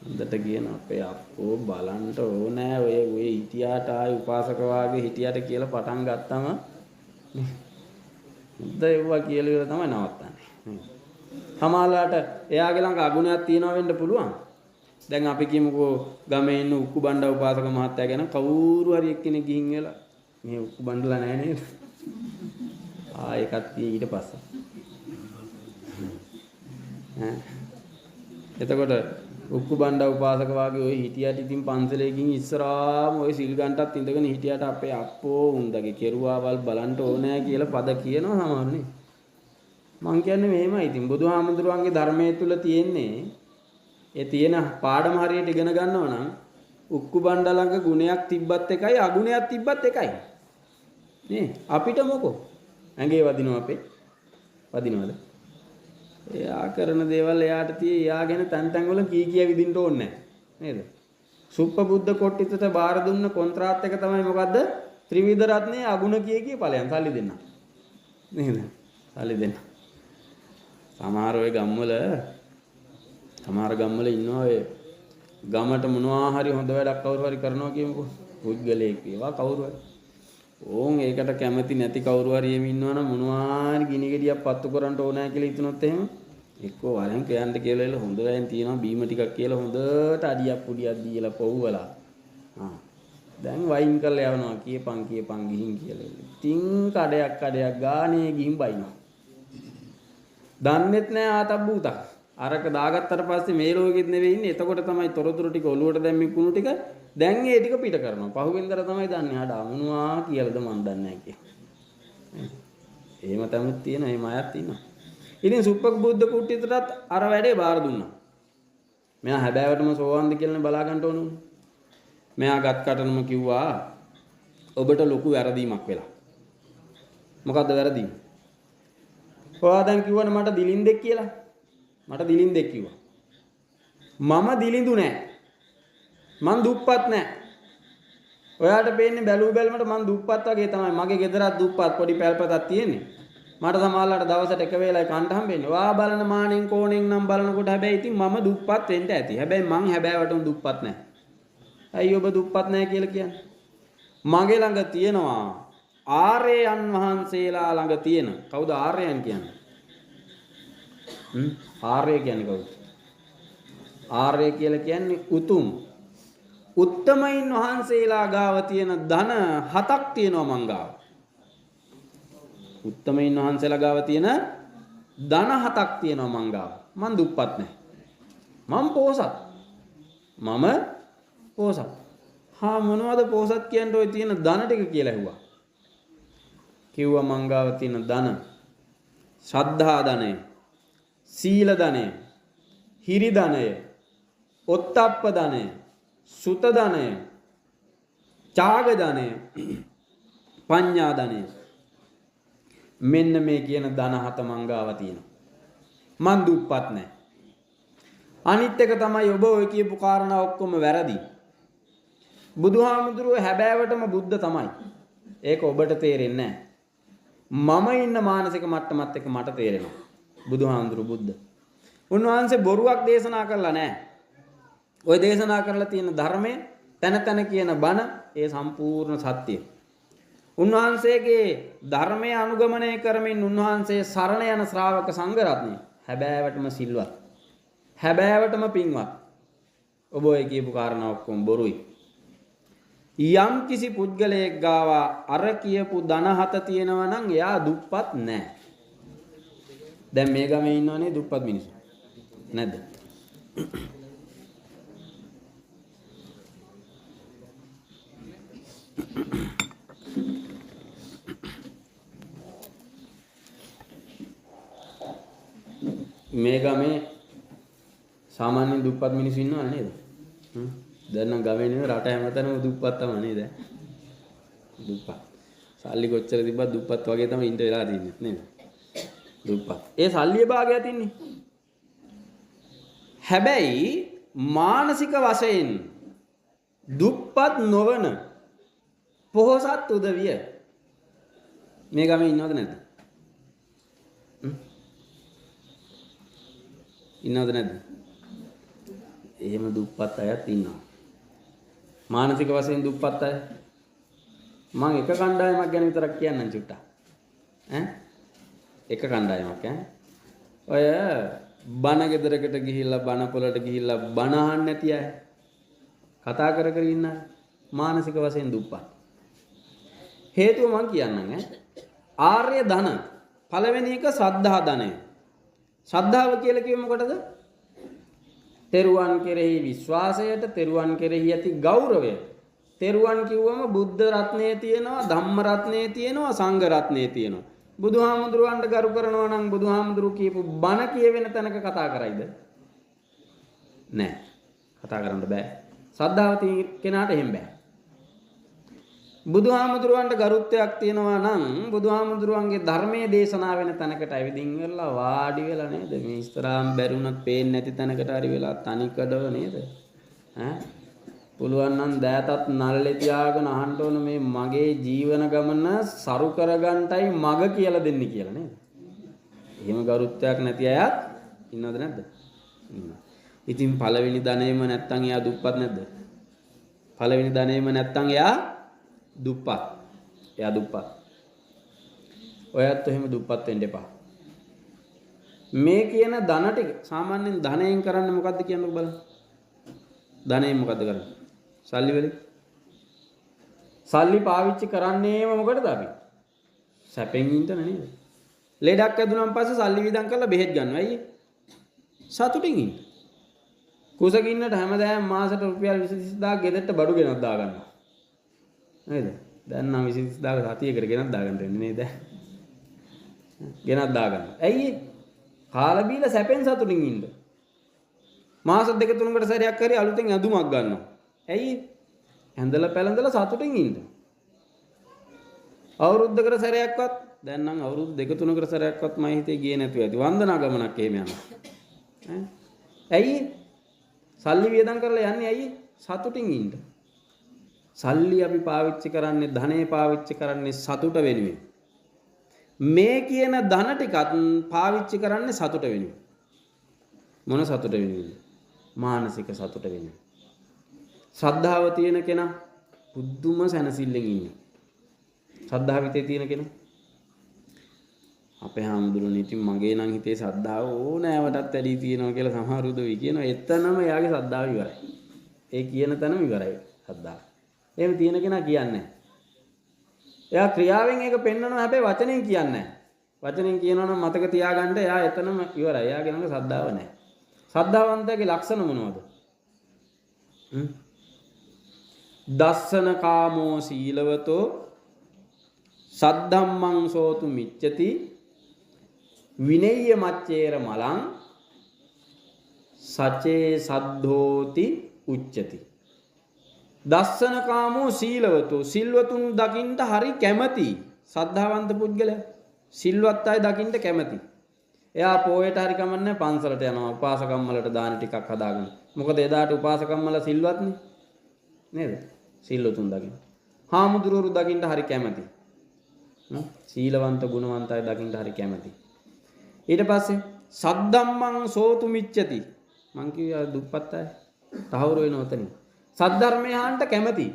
හොඳට කියන අපේ අප්පෝ බලන්න ඕනෑ ඔය හිටියාට ආයි උපාසක වාගේ හිටියට කියලා පටන් ගත්තම මුද්ද ඒවා කියලා ඉවර තමයි නවත්තන්නේ. සමහරලාට එයාගේ ළඟ අගුණයක් තියනවා වෙන්න පුළුවන්. දැන් අපි කියමුකෝ ගමේ ඉන්න උක්කු බණ්ඩා උපාසක මහත්තයා ගැන කවුරු හරි එක්කෙනෙක් ගිහින් වෙලා මේ උක්කු බණ්ඩලා නැහැ නේද? ඒකත් ඊට පස්සේ. එතකොට උක්කු බණ්ඩා උපාසක වාගේ ඔය හිටියට ඉතින් පන්සලේ ගිහින් ඉස්සරහාම ඔය සිල් ගන්ටත් ඉඳගෙන හිටියට අපේ අප්පෝ උන්දගේ කෙරුවාවල් බලන්න ඕනෑ කියලා පද කියනවා සමහරනේ. මං කියන්නේ මෙහෙමයි. ඉතින් බුදුහාමුදුරුවන්ගේ ධර්මයේ තුල තියෙන්නේ ඒ තියෙන පාඩම හරියට ඉගෙන ගන්නවා නම් උක්කු බණ්ඩා ළඟ ගුණයක් තිබ්බත් එකයි අගුණයක් තිබ්බත් එකයි. නේ අපිට මොකෝ? ඇඟේ වදිනවා අපේ. වදිනවද? එයා කරන දේවල් එයාට tie එයා ගැන තැන් තැන් වල කී විදින්න ඕනේ නැහැ නේද? සුප්පබුද්ධ කොට්ටිතට බාර දුන්න කොන්ත්‍රාත් එක තමයි මොකද්ද? ත්‍රිවිධ රත්නේ අගුණ කිය ඵලයන් සල්ලි දෙන්න. නේද? සල්ලි දෙන්න. සමහර ඔය ගම්වල ඉන්නවා ඔය ගමට මොනවා හරි හොඳ වැඩක් කවුරු හරි කරනවා කියමුකෝ. පුද්ගලයෙක් වේවා කවුරු හරි. ඕන් ඒකට කැමති නැති කවුරු හරි එමි ඉන්නවනම් මොනවා හරි ගිනි ගෙඩියක් පත්තු කරන්න ඕනෑ කියලා හිතනොත් එහෙම එක්කෝ වරෙන් කියන්න කියලා එල හොඳ වෙන් තියනවා බීම ටිකක් කියලා හොඳට අඩියක් පුඩියක් දීලා පොව්වලා. දැන් වයින් කරලා යවනවා කියපන් ගිහින් කියලා. ඉතින් කඩයක් ගානේ ගිහින් බයිනවා. දන්නෙත් නෑ ආතබ්බූතක්. අරක දාගත්තට පස්සේ මේ ලෝකෙත් නෙවෙයි ඉන්නේ. එතකොට තමයි තොරතුරු ටික ඔලුවට දැම්මේ කුණු ටික. දැන් ඒ ටික පිට කරනවා. පහුවෙන්දර තමයි දන්නේ. ආඩ මොනවා කියලාද මන් දන්නේ නැහැ කියලා. එහෙම තමයි තියෙන. එහෙම අයත් ඉන්නවා. ඉතින් සුප්පක බුද්ධ කුට්ටියටත් අර වැඩේ බාර දුන්නා. මෙයා හැබෑවටම සෝවන්ද කියලා බලා ගන්න ඕන උනේ. මෙයා ගත් කටනම කිව්වා ඔබට ලොකු වැරදීමක් වෙලා. මොකද්ද වැරදීම? ඔයා දැන් කිව්වනේ මට දිලින්දෙක් කියලා. මට දිලින්දෙක් කිව්වා. මම දිලිඳු නෑ. මං දුප්පත් නෑ. ඔයාට පේන්නේ බැලුමට මං දුප්පත් වගේ තමයි. මගේ ගෙදරත් දුප්පත් පොඩි පැල්පතක් තියෙන්නේ. මට සමහරවිට දවසට එක වේලයි කන්ට හම්බෙන්නේ. ඔයා බලන මානෙන් කෝණෙන් නම් බලනකොට හැබැයි ඉතින් මම දුප්පත් වෙන්න ඇති. හැබැයි මං හැබෑවටම දුප්පත් නෑ. ඇයි ඔබ දුප්පත් නෑ කියලා කියන්නේ? මගේ ළඟ තියෙනවා ආර්යයන් වහන්සේලා ළඟ තියෙන. කවුද ආර්යයන් කියන්නේ? ආර්ය කියන්නේ කවුද? ආර්ය කියලා කියන්නේ උතුම්. උත්තමයින් වහන්සේලා ගාව තියෙන ධන 7ක් තියෙනවා මං ගාව. උත්තමයින් වහන්සේලා ගාව තියෙන ධන 7ක් තියෙනවා මං ගාව. මං දුප්පත් නැහැ. මං පෝසත්. මම පෝසත්. මොනවද පෝසත් කියන්නේ ඔය තියෙන ධන ටික කියලා ඇහුවා. කිව්වා මං ගාව තියෙන ධන ශ්‍රද්ධා ධනය, සීල ධනය, හිරි ධනය, ඔත්තප්ප ධනය, සුත ධනය, ත්‍යාග ධනය, පඤ්ඤා ධනය. මෙන්න මේ කියන ධන හත මංගාව තියෙනවා. මන් දුප්පත් නැහැ. අනිත් එක තමයි ඔබ ඔය කියපු කාරණා ඔක්කොම වැරදි. බුදුහාමුදුරුවෝ හැබෑවටම බුද්ධ තමයි. ඒක ඔබට තේරෙන්නේ නැහැ. මම ඉන්න මානසික මට්ටමත් එක්ක මට තේරෙනවා. බුදුහාමුදුරුවෝ බුද්ධ. උන්වහන්සේ බොරුවක් දේශනා කරලා නැහැ. ඔය දේශනා කරලා තියෙන ධර්මය තන තන කියන බණ ඒ සම්පූර්ණ සත්‍යය. උන්වහන්සේගේ ධර්මය අනුගමනය කරමින් උන්වහන්සේ සරණ යන ශ්‍රාවක සංඝ රත්නය හැබෑවටම සිල්වත්. හැබෑවටම පින්වත්. ඔබ ඔය කියපු කාරණා ඔක්කොම බොරුයි. යම් කිසි පුද්ගලයෙක් ගාව අර කියපු ධන හත තියෙනවා නම් එයා දුප්පත් නැහැ. දැන් මේ ගමේ ඉන්නවනේ දුප්පත් මිනිස්සු. නැද්ද? මේ ගමේ සාමාන්‍ය දුප්පත් මිනිස්සු ඉන්නවද නේද? දැන් නම් ගමේ නෙවෙයි රට හැමතැනම දුප්පත් තමයි නේද? දුප්පත්. සල්ලි කොච්චර තිබ්බත් දුප්පත් වගේ තමයි ඉන්න වෙලා තින්නේ නේද? දුප්පත්. ඒ සල්ලියේ භාගයක් තින්නේ. හැබැයි මානසික වශයෙන් දුප්පත් නොවන පොහොසත් උදවිය මේ ගමේ ඉන්නවද නැද්ද? ඉන්නවද නැද්ද? එහෙම දුප්පත් අයත් ඉන්නවා. මානසික වශයෙන් දුප්පත් අය. මම එක කණ්ඩායමක් ගැන විතරක් කියන්නම් චුට්ටක්. එක කණ්ඩායමක් ඔය බණ ගෙදරකට ගිහිල්ලා බණ පොලට ගිහිල්ලා බණ අහන්න නැති අය. කතා කර කර ඉන්න මානසික වශයෙන් දුප්පත්. හේතුව මම කියන්නම් ආර්ය ධන පළවෙනි එක ශ්‍රද්ධා ධනය. ශ්‍රද්ධාව කියලා කිව්වෙ මොකටද? තෙරුවන් කෙරෙහි විශ්වාසයට, තෙරුවන් කෙරෙහි ඇති ගෞරවය. තෙරුවන් කිව්වම බුද්ධ රත්නයේ තියෙනවා, ධම්ම රත්නයේ තියෙනවා, සංඝ රත්නයේ තියෙනවා. බුදුහාමුදුරුවන්ට ගරු කරනවා නම් බුදුහාමුදුරුවෝ කියපු බණ කියවෙන තැනක කතා කරයිද? නෑ. කතා කරන්න බෑ. ශ්‍රද්ධාව තියෙන කෙනාට එහෙම බෑ. බුදුහාමුදුරුවන්ට ගරුත්වයක් තියෙනවා නම් බුදුහාමුදුරුවන්ගේ ධර්මයේ දේශනා වෙන තැනකට ඇවිදින් වෙලා වාඩි වෙලා නේද? මේ ඉස්තරාම් බැරුණත් පේන්නේ නැති තැනකට හරි වෙලා තනිකඩව නේද? පුළුවන් නම් දෑතත් නල්ලේ තියාගෙන අහන්න ඕන මේ මගේ ජීවන ගමන සරු කරගන්නටයි මග කියලා දෙන්නේ කියලා නේද? එහෙම ගරුත්වයක් නැති අයත් ඉන්නවද නැද්ද? ඉන්නවා. ඉතින් පළවෙනි ධනෙම නැත්තම් එයා දුප්පත් නැද්ද? පළවෙනි ධනෙම නැත්තම් එයා දුප්පත්. එයා දුප්පත්. ඔයත් එහෙම දුප්පත් වෙන්න එපා. මේ කියන ධන ටික සාමාන්‍යයෙන් ධනයෙන් කරන්නේ මොකද්ද කියන්නකො බලන්න. ධනයෙන් මොකද්ද කරන්නේ? සල්ලි වලින්. සල්ලි පාවිච්චි කරන්නේම මොකටද අපි? සැපෙන් ඉන්න නේද? ලෙඩක් ඇදුනන් පස්සේ සල්ලි විදන් කරලා බෙහෙත් ගන්නවා. අයියේ. සතුටින් ඉන්න. කුසගින්නට හැමදාම මාසෙට රුපියල් 20,000 ගෙදරට බඩු ගෙනත් දා ගන්නවා. නේද? දැන් නම් 20,000 සතියකට ගෙනත් දාගන්න වෙන්නේ නේද? ගෙනත් දාගන්න. ඇයි කාලා බීලා සැපෙන් සතුටින් ඉන්න. මාස දෙක තුනකට සැරයක් හරි අලුතෙන් ඇඳුමක් ගන්නවා. ඇයි? ඇඳලා පැළඳලා සතුටින් ඉන්න. අවුරුද්දකට සැරයක්වත් දැන් නම් අවුරුදු දෙක තුනකට සැරයක්වත් මම හිතේ ගියේ නැතුව ඇති. වන්දනා ගමනක් එහෙම යනවා. ඇයි? සල්ලි වියදම් කරලා යන්නේ ඇයි? සතුටින් ඉන්න. සල්ලි අපි පාවිච්චි කරන්නේ ධනෙ පාවිච්චි කරන්නේ සතුට වෙනුවෙන්. මේ කියන ධන ටිකත් පාවිච්චි කරන්නේ සතුට වෙනුවෙන්. මොන සතුට වෙනුවෙන්ද? මානසික සතුට වෙනුවෙන්. ශ්‍රද්ධාව තියෙන කෙනා බුද්ධුම සැනසෙල්ලෙන් ඉන්නේ. ශ්‍රද්ධාව හිතේ තියෙන කෙනා අපේ හාමුදුරනේ ඉතින් මගේ නම් හිතේ ශ්‍රද්ධාව ඕනෑවටත් වැඩි තියෙනවා කියලා සමහරු දුවි කියනවා. එතනම එයාගේ ශ්‍රද්ධාව ඉවරයි. ඒ කියන තැනම ඉවරයි ශ්‍රද්ධාව. එහෙම තියෙන කෙනා කියන්නේ නැහැ. එයා ක්‍රියාවෙන් ඒක පෙන්වනවා හැබැයි වචනෙන් කියන්නේ නැහැ. වචනෙන් කියනවා නම් මතක තියාගන්න එයා එතනම ඉවරයි. එයාගේ ළඟ ශ්‍රද්ධාව නැහැ. ශ්‍රද්ධාවන්තයාගේ ලක්ෂණ මොනවද? දස්සන කාමෝ සීලවතෝ සද්ධම්මං සෝතු මිච්ඡති විනෙය්‍ය මච්චේර මලං සචේ සද්ධෝති උච්චති. දස්සන කාමෝ සීලවතෝ සිල්වතුන් දකින්ට හරි කැමති. සද්ධාවන්ත පුද්ගලයා සිල්වත් අය දකින්ට කැමති. එයා පොයට හරි කමන්නේ පන්සලට යනවා උපාසකම් වලට දාන ටිකක් හදාගෙන. මොකද එදාට උපාසකම් වල සිල්වත්නේ නේද? සිල්වතුන් දකින්න. හාමුදුරුවරු දකින්ට හරි කැමති. සීලවන්ත ගුණවන්ත අය දකින්ට හරි කැමති. ඊට පස්සේ සද්ධම්මං සෝතු මිච්ඡති. මං කිව්වා දුප්පත් අය තහවුරු වෙනවා උතනින්. සද්ධර්මය අහන්න කැමති.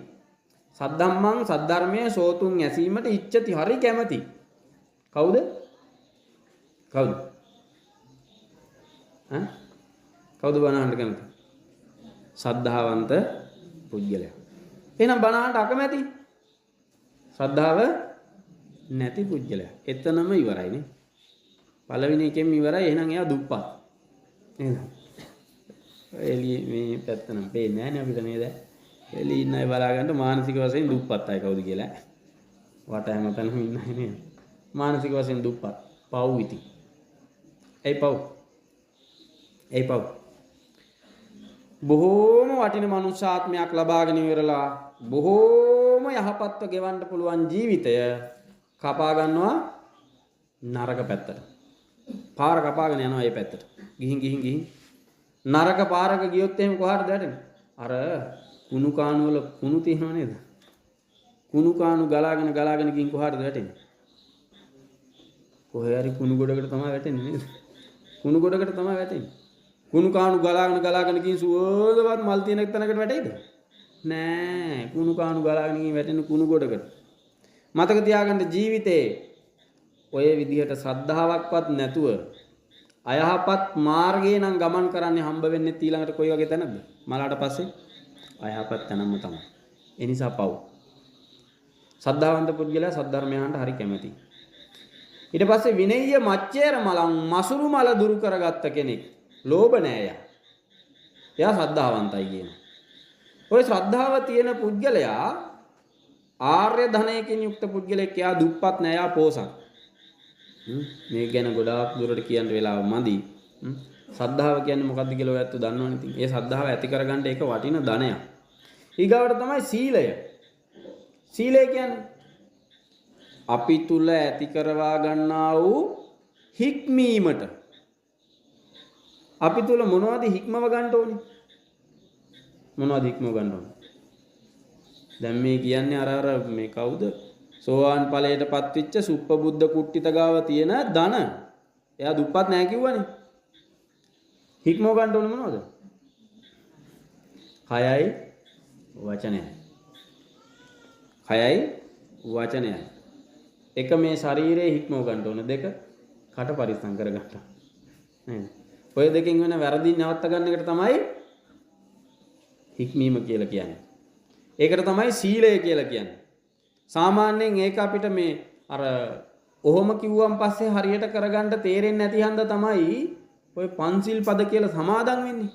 සද්ධම්මං සද්ධර්මයේ සෝතුන් ඇසීමට ඉච්ඡති හරි කැමති. කවුද? කවුද? කවුද බණ අහන්න කැමති? සද්ධාවන්ත පුද්ගලයා. එහෙනම් බණ අහන්න අකමැති? ශ්‍රද්ධාව නැති පුද්ගලයා. එතනම ඉවරයිනේ. පළවෙනි එකෙන් ඉවරයි. එහෙනම් එයා දුප්පත්. නේද? එළිය මේ පැත්ත නම් පේන්නේ නැහැ නේ අපිට නේද? එළිය ඉන්න අය බලා ගන්න මානසික වශයෙන් දුප්පත් අය කවුද කියලා. වට හැමතැනම ඉන්න අය නේද? මානසික වශයෙන් දුප්පත්. පව් ඉති. ඒ පව්. ඒ පව්. බොහෝම වටින මනුෂ්‍යාත්මයක් ලබාගෙන ඉවරලා බොහෝම යහපත්ව ගෙවන්න පුළුවන් ජීවිතය කපා ගන්නවා නරක පැත්තට. පාර කපාගෙන යනවා මේ පැත්තට. ගිහින් නරක පාරක ගියොත් එහෙම කොහාටද වැටෙන්නේ? අර කුණු කාණු වල කුණු තියෙනව නේද? කුණු කාණු ගලාගෙන ගිහින් කොහාටද වැටෙන්නේ? කොහේ හරි කුණු ගොඩකට තමයි වැටෙන්නේ නේද? කුණු ගොඩකට තමයි වැටෙන්නේ. කුණු කාණු ගලාගෙන ගිහින් සුවඳවත් මල් තියෙන තැනකට වැටෙයිද? නෑ. කුණු කාණු ගලාගෙන ගිහින් වැටෙන කුණු ගොඩකට. මතක තියාගන්න ජීවිතේ ඔය විදිහට ශ්‍රද්ධාවක්වත් නැතුව අයහපත් මාර්ගයේ නම් ගමන් කරන්නේ හම්බ වෙන්නේ ඊළඟට කොයි වගේ තැනද? මලාට පස්සේ අයහපත් තැනම තමයි. ඒ නිසා පව්. සද්ධාවන්ත පුද්ගලයා සද්ධර්මයන්ට හරි කැමැති. ඊට පස්සේ විනය්‍ය මච්චේර මලං මසුරු මල දුරු කරගත්ත කෙනෙක්. ලෝභ නෑ යා. එයා ශ්‍රද්ධාවන්තයි කියනවා. ඔය ශ්‍රද්ධාව තියෙන පුද්ගලයා ආර්ය ධනයකින් යුක්ත පුද්ගලෙක්. එයා දුප්පත් නෑ. එයා පෝසත්. මේ ගැන ගොඩාක් දුරට කියන්න වෙලාව මදි. ශ්‍රද්ධාව කියන්නේ මොකක්ද කියලා ඔයත් දන්නවනේ ඉතින්. ඒ ශ්‍රද්ධාව ඇති කරගන්න ඒක වටින ධනයක්. ඊගාවට තමයි සීලය. සීලය කියන්නේ අපි තුල ඇති කරවා ගන්නා වූ හික්මීමට. අපි තුල මොනවද හික්මව ගන්න ඕනේ? මොනවද හික්මව ගන්න ඕනේ? දැන් මේ කියන්නේ අර මේ කවුද? සෝවාන් ඵලයටපත් වෙච්ච සුප්පබුද්ධ කුට්ටිත ගාව තියෙන ධන. එයා දුප්පත් නෑ කිව්වනේ. හික්මව ගන්න ඕනේ මොනවද? කයයි වචනයයි. කයයි වචනයයි. එක මේ ශරීරයේ හික්මව ගන්න ඕනේ. දෙක කට පරිස්සම් කර ගන්න. නේද? ඔය දෙකෙන් වෙන වැරදි නවත්ත ගන්න එකට තමයි හික්මීම කියලා කියන්නේ. ඒකට තමයි සීලය කියලා කියන්නේ. සාමාන්‍යයෙන් ඒක අපිට මේ අර ඔහොම කිව්වන් පස්සේ හරියට කරගන්න තේරෙන්නේ නැති හන්ද තමයි ඔය පන්සිල් පද කියලා සමාදන් වෙන්නේ.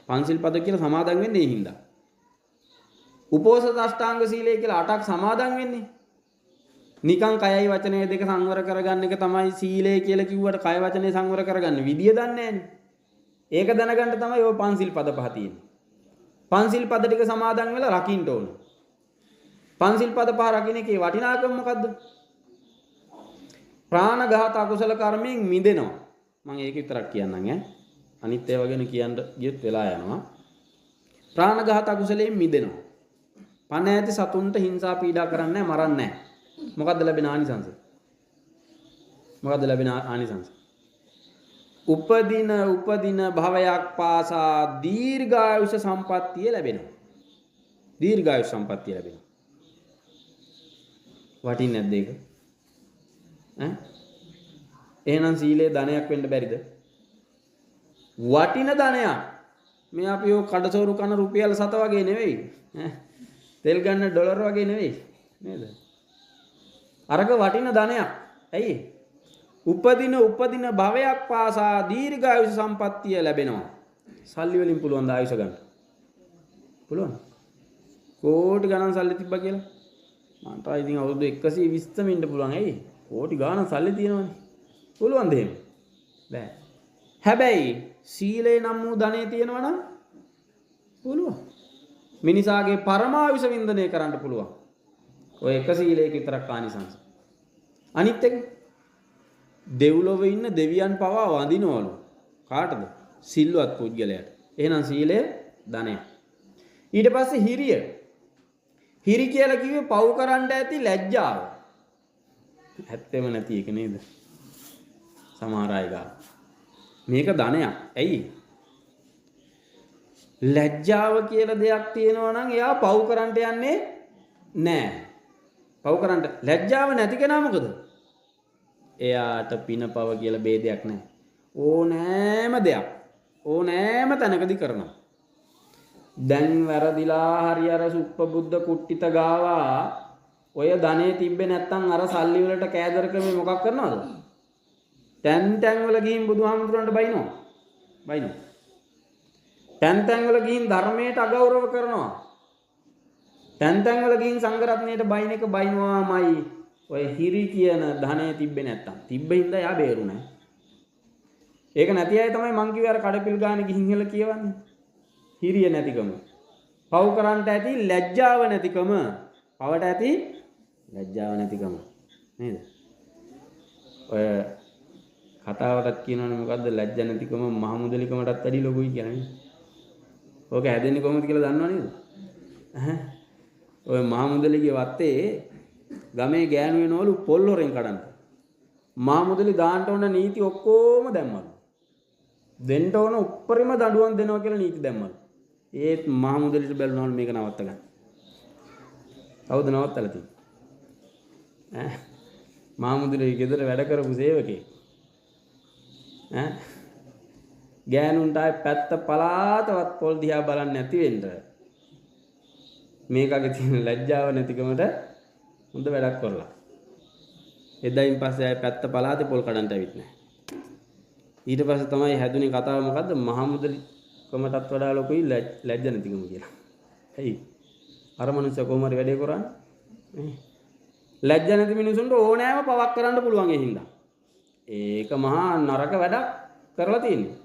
පන්සිල් පද කියලා සමාදන් වෙන්නේ ඒ හින්දා. උපෝසත අෂ්ටාංග සීලය කියලා 8ක් සමාදන් වෙන්නේ. නිකං කයයි වචනය දෙක සංවර කරගන්න එක තමයි සීලය කියලා කිව්වට කය වචනේ සංවර කරගන්න විදිය දන්නේ නැහැනේ. ඒක දැනගන්න තමයි ඔය පන්සිල් පද පහ තියෙන්නේ. පන්සිල් පද ටික සමාදන් වෙලා රකින්න ඕන. පන්සිල් පද පහ රකින්න එකේ වටිනාකම මොකද්ද? ප්‍රාණඝාත අකුසල කර්මයෙන් මිදෙනවා. මම ඒක විතරක් කියන්නම් ඈ. අනිත් ඒවා ගැන කියන්න ගියොත් වෙලා යනවා. ප්‍රාණඝාත අකුසලයෙන් මිදෙනවා. පණ ඇති සතුන්ට හිංසා පීඩා කරන්නේ නැහැ, මරන්නේ නැහැ. මොකද්ද ලැබෙන ආනිසංස? මොකද්ද ලැබෙන ආනිසංස? උපදින භවයක් පාසා දීර්ඝායුෂ සම්පත්තිය ලැබෙනවා. දීර්ඝායුෂ සම්පත්තිය ලැබෙනවා. වටින්නේ නැද්ද ඒක? ඈ? එහෙනම් සීලේ ධනයක් වෙන්න බැරිද? වටින ධනයක්. මේ අපි ඔය කඩසෝරු කන රුපියල් 7 වගේ නෙවෙයි. ඈ? තෙල් ගන්න ඩොලර් වගේ නෙවෙයි. නේද? අරක වටින ධනයක්. ඇයි? උපදින භවයක් පාසා දීර්ඝායුෂ සම්පත්තිය ලැබෙනවා. සල්ලි වලින් පුළුවන් ද ආයුෂ ගන්න? පුළුවන්. කෝටි ගණන් සල්ලි තිබ්බා කියලා. මන්ට ඉතින් අවුරුදු 120ම ඉන්න පුළුවන්. ඇයි? කෝටි ගණන් සල්ලි තියෙනවනේ. පුළුවන්ද එහෙම? බෑ. හැබැයි සීලේ නම් වූ ධනෙ තියෙනවා නම් පුළුවන්. මිනිසාගේ පරමාවිෂ වින්දනය කරන්න පුළුවන්. ඔය එක සීලයක විතරක් ආනිසංස. අනිත් එක දෙව්ලොවේ ඉන්න දෙවියන් පවා වඳිනවලු. කාටද? සිල්වත් පුද්ගලයාට. එහෙනම් සීලය ධනය. ඊට පස්සේ හිරිය. හිරි කියලා කිව්වේ පව් කරන්න ඇති ලැජ්ජාව. ඇත්තෙම නැති එක නේද? සමහර අය ගා. මේක ධනයක්. ඇයි? ලැජ්ජාව කියලා දෙයක් තියෙනවා නම් එයා පව් කරන්න යන්නේ නැහැ. පව් කරන්න ලැජ්ජාව නැති කෙනා මොකද? එයාට පින පව කියලා ભેදයක් නැහැ. ඕනෑම දෙයක් ඕනෑම තැනකදී කරනවා. දැන් වැරදිලා හරි අර සුප්පබුද්ධ කුට්ටිත ගාවා ඔය ධනෙ තිබ්බේ නැත්තම් අර සල්ලි වලට කෑදරකම මොකක් කරනවද? තැන් වල ගිහින් බුදුහාමුදුරන්ට බයිනවා. බයිනවා. තැන් වල ගිහින් ධර්මයට අගෞරව කරනවා. තැන් වල ගිහින් සංඝරත්නයට බයින එක බයිනවාමයි. ඔය හිරි කියන ධනෙ තිබ්බේ නැත්තම් තිබ්බින්ද යා බේරුණා. ඒක නැති අය තමයි මං කිව්වේ අර කඩපිල් ගානේ ගිහින් ඉහළ කියවන්නේ. හිරිය නැතිකම. පව් කරන්නට ඇති ලැජ්ජාව නැතිකම. පවට ඇති ලැජ්ජාව නැතිකම. නේද? ඔය කතාවටත් කියනවනේ මොකද්ද ලැජ්ජ නැතිකම මහමුදලිකමටත් වැඩි ලොකුයි කියලා නේ. ඕක හැදෙන්නේ කොහොමද කියලා දන්නව නේද? ඔය මහමුදලිගේ වත්තේ ගමේ ගෑනු වෙනවලු පොල් හොරෙන් කඩන්න. මහමුදලි දාන්න ඕන නීති ඔක්කොම දැම්මලු. දෙන්න ඕන උප්පරිම දඬුවම් දෙනවා කියලා නීති දැම්මලු. ඒත් මහමුදලිට බැලුනවලු මේක නවත්ත ගන්න. කවුද නවත්තලා තියෙන්නේ? මහමුදලි ගෙදර වැඩ කරපු සේවකයෙක්. ගෑනුන්ට ආයේ පැත්ත පලාතවත් පොල් දිහා බලන්නේ නැති වෙන්න. මේකගේ තියෙන ලැජ්ජාව නැතිකමට හොඳ වැඩක් කරලා. එදායින් පස්සේ ආයේ පැත්ත පලාතේ පොල් කඩන්න ඇවිත් නැහැ. ඊට පස්සේ තමයි හැදුනේ කතාව මොකද්ද? මහමුදලි කමටත් වඩා ලොකුයි ලැජ්ජ නැතිකම කියලා. ඇයි? අර මනුස්සය කොහොම හරි වැඩේ කරන්නේ? ලැජ්ජ නැති මිනිසුන්ට ඕනෑම පවක් කරන්න පුළුවන් ඒ හින්දා. ඒක මහා නරක වැඩක් කරලා තියෙන්නේ.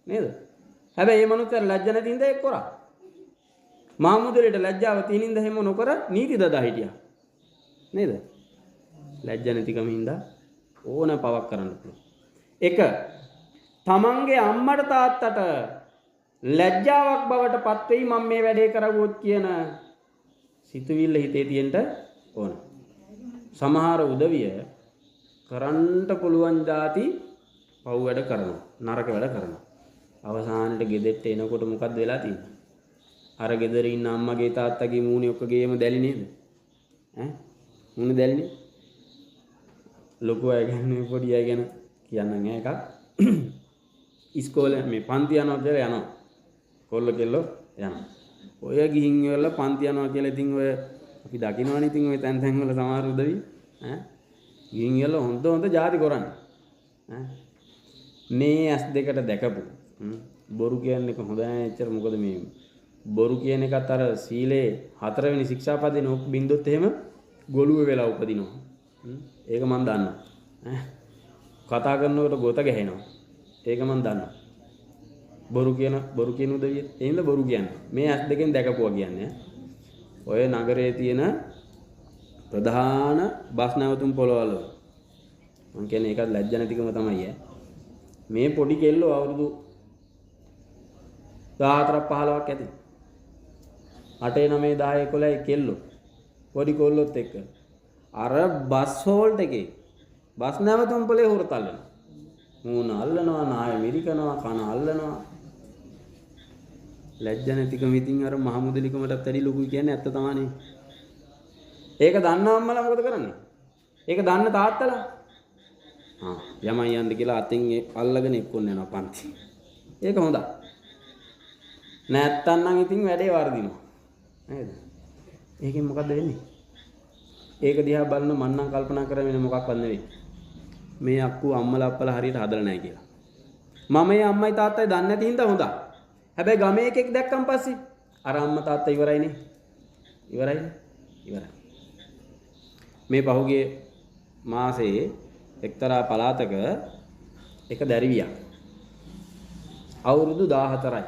නේද? හැබැයි මේ මනුස්සයා ලැජ්ජ නැති හින්දා ඒක කරා. මහමුදලිට ලැජ්ජාව තියෙන හින්දා හැම නොකර නීති දදා හිටියා. නේද? ලැජ්ජ නැතිකම හින්දා ඕන පවක් කරන්න පුළුවන්. එක තමන්ගේ අම්මට තාත්තට ලැජ්ජාවක් බවට පත් වෙයි මම මේ වැඩේ කරවුවොත් කියන සිතුවිල්ල හිතේ තියෙන්න ඕන. සමහර උදවිය කරන්න පුළුවන් જાති පව් වැඩ කරනවා. නරක වැඩ කරනවා. අවසානයේ ගෙදෙට්ට එනකොට මොකද්ද වෙලා තියෙන්නේ? අර ගෙදර ඉන්න අම්මගේ තාත්තගේ මූණේ ඔක්කොගේම දැලි නේද? මූණ දැලිනේ. ලොකු අය ගැන පොඩි අය ගැන කියන්න නෑ එකක්. ඉස්කෝලේ මේ පන්ති යනවා කියලා යනවා. කොල්ල කෙල්ලෝ යනවා. ඔය ගිහින් ඉවරලා පන්ති යනවා කියලා ඉතින් ඔය අපි දකින්නවනේ ඉතින් ඔය තැන් වල සමහර උදවි ගිහින් ඉවරලා හොඳ ಜಾති කරන්නේ. මේ ඇස් දෙකට දැකපු බොරු කියන්නේ හොඳ නෑ එච්චර. මොකද මේ බොරු කියන එකත් අර සීලේ 4 වෙනි ශික්ෂාපදේ නෝක් බින්දුත් එහෙම ගොළුව වෙලා උපදිනවා. ඒක මම දන්නවා. කතා කරනකොට ගොත ගැහෙනවා. ඒක මම දන්නවා. බොරු කියන උදවිය. එහෙනම් බොරු කියන්නේ. මේ ඇස් දෙකෙන් දැකපුවා කියන්නේ. ඔය නගරයේ තියෙන ප්‍රධාන බස් නැවතුම් පොළවල් වල. මම කියන්නේ ඒකත් ලැජ්ජ නැතිකම තමයි මේ පොඩි කෙල්ලෝ අවුරුදු 14ක් 15ක් ඇති. 8 9 10 11 කෙල්ලෝ. පොඩි කොල්ලොත් එක්ක අර බස් හෝල්ට් එකේ බස් නැවතුම් පොලේ හොරතල්ලනවා. මූණ අල්ලනවා, නාය මිරිකනවා, කන අල්ලනවා. ලැජ්ජ නැතිකම ඉතින් අර මහමුදලිකමටත් වැඩි ලොකුයි කියන්නේ ඇත්ත තමයිනේ. ඒක දන්න අම්මලා මොකද කරන්නේ? ඒක දන්න තාත්තලා යමයි යන්න කියලා අතින් අල්ලගෙන එක්කොන්න යනවා පන්ති. ඒක හොඳයි. නැත්තම් නම් ඉතින් වැඩේ වර්ධිනවා. නේද? ඒකෙන් මොකද්ද වෙන්නේ? ඒක දිහා බලන මම නම් කල්පනා කරන්නේ මොකක්වත් නෙවෙයි. මේ අක්කු අම්මලා අප්පලා හරියට හදලා නැහැ කියලා. මම මේ අම්මයි තාත්තයි දන්නේ නැති හින්දා හොඳයි. හැබැයි ගමේ එකෙක් දැක්කන් පස්සේ අර අම්මා තාත්තා ඉවරයිනේ. ඉවරයි. මේ පහුගිය මාසයේ එක්තරා පළාතක එක දැරිවියක් අවුරුදු 14යි.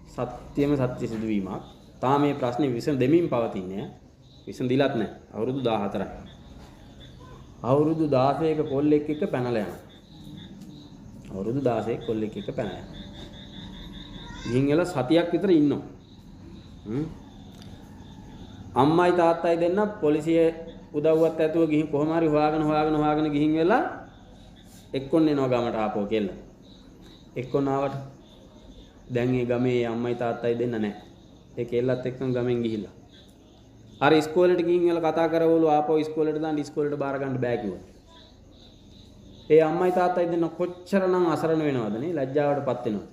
සත්‍යම සත්‍ය සිදුවීමක්. තාම මේ ප්‍රශ්නේ විසඳෙමින් පවතින්නේ. විසඳිලත් නැහැ. අවුරුදු 14යි. අවුරුදු 16ක කොල්ලෙක් එක්ක පැනලා යනවා. අවුරුදු 16ක කොල්ලෙක් එක්ක පැනලා යනවා. ගිහින් එලා සතියක් විතර ඉන්නවා. අම්මයි තාත්තයි දෙන්න පොලිසිය උදව්වත් ඇතුව ගිහින් කොහොම හරි හොයාගෙන ගිහින් වෙලා එක්කොන් එනවා ගමට ආපෝ කෙල්ල. එක්කොන් ආවට දැන් මේ ගමේ අම්මයි තාත්තයි දෙන්න නැහැ. ඒ කෙල්ලත් එක්කම ගමෙන් ගිහිල්ලා. අර ඉස්කෝලේට ගිහින් එලා කතා කරවලු ආපෝ ඉස්කෝලේට දාන්න ඉස්කෝලේට බාර ගන්න බෑ කිව්වා. ඒ අම්මයි තාත්තයි දෙන්න කොච්චරනම් අසරණ වෙනවද නේ ලැජ්ජාවටපත් වෙනවද?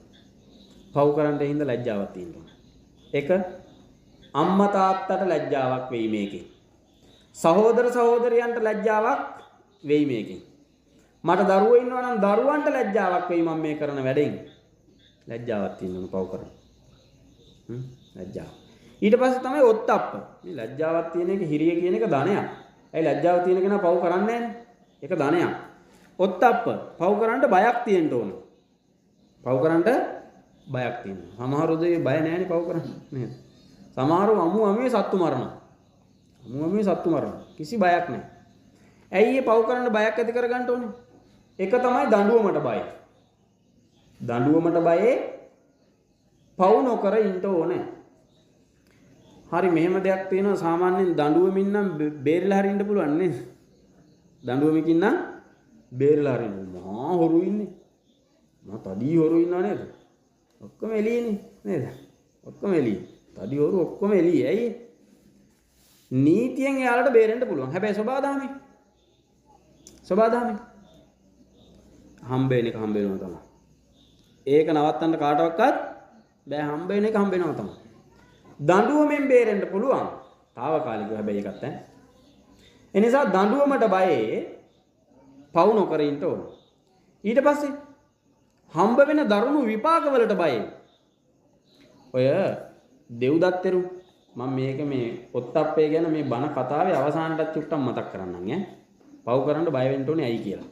පව් කරන්න හින්දා ලැජ්ජාවක් තියෙනවා. ඒක අම්මා තාත්තට ලැජ්ජාවක් වෙයි මේකේ. සහෝදර සහෝදරියන්ට ලැජ්ජාවක් වෙයි මේකේ. මට දරුවෝ ඉන්නවා නම් දරුවන්ට ලැජ්ජාවක් වෙයි මම මේ කරන වැඩෙන්. ලැජ්ජාවක් තියෙනවා පව් කරන. ලැජ්ජාව. ඊට පස්සේ තමයි ඔත්තප්ප. මේ ලැජ්ජාවක් තියෙන එක හිරිය කියන එක ධනයක්. ඇයි ලැජ්ජාව තියෙන කෙනා පව් කරන්නේ නැහැ? ඒක ධනයක්. ඔත්තප්ප පව් කරන්න බයක් තියෙන්න ඕන. පව් කරන්න බයක් තියෙනවා. සමහර උදේ බය නැහැනේ පව් කරන්නේ නේද? සමහරව අමුමේ සත්තු මරනවා. අමුමේ සත්තු මරනවා. කිසි බයක් නැහැ. ඇයි මේ පව් කරන්න බයක් ඇති කරගන්න ඕනේ? එක තමයි දඬුවමට බය. දඬුවමට බයේ පව් නොකර ඉන්න ඕනේ. හරි මෙහෙම දෙයක් තියෙනවා සාමාන්‍යයෙන් දඬුවමින් නම් බේරලා හරි ඉන්න පුළුවන් නේද? දඬුවමකින් නම් බේරලා හරි මහා හොරු ඉන්නේ. මහා තඩි හොරු ඉන්නා නේද? ඔක්කොම එළියනේ නේද? ඔක්කොම එළිය. තඩි හොරු ඔක්කොම එළිය. ඇයි? නීතියෙන් එයාලට බේරෙන්න පුළුවන්. හැබැයි සබාදාමේ. හම්බ වෙන එක හම්බ වෙනවා තමයි. ඒක නවත්තන්න කාටවත් බෑ හම්බ වෙන එක හම්බ වෙනවා තමයි. දඬුවමෙන් බේරෙන්න පුළුවන්. తాවකාලිකව හැබැයි ඒකත් ඈ. ඒ නිසා දඬුවමට බයේ පව් නොකර ඉන්න ඕන. ඊට පස්සේ හම්බ වෙන දරුණු විපාකවලට බයේ. ඔය දෙව්දත්තරු මම මේක මේ ඔත්තප්පේ ගැන මේ බණ කතාවේ අවසානටත් චුට්ටක් මතක් කරන්නම් ඈ. පව් කරන්න බය වෙන්න ඕනේ ඇයි කියලා.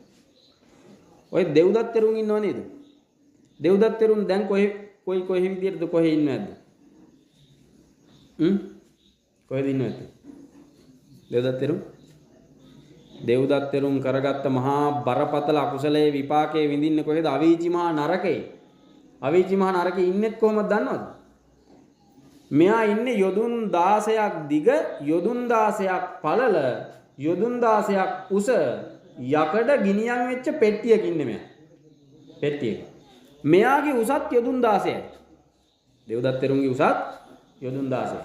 ඔය දෙව්දත්තරුන් ඉන්නව නේද? දෙව්දත්තරුන් දැන් කොයි විදියටද කොහෙ ඉන්නවද? කොහෙද ඉන්නවද? දෙව්දත්තරුන් කරගත්ත මහා බරපතල අකුසලයේ විපාකයේ විඳින්නේ කොහෙද? අවීචි මහා නරකේ. අවීචි මහා නරකේ ඉන්නෙත් කොහොමද දන්නවද? මෙයා ඉන්නේ යොදුන් 16ක් දිග, යොදුන් 16ක් පළල, යොදුන් 16ක් උස යකඩ ගිනියම් වෙච්ච පෙට්ටියක ඉන්නේ මෙයා. පෙට්ටියක. මෙයාගේ උසත් යොදුන් 16යි. දෙව්දත්තරුන්ගේ උසත් යොදුන් 16යි.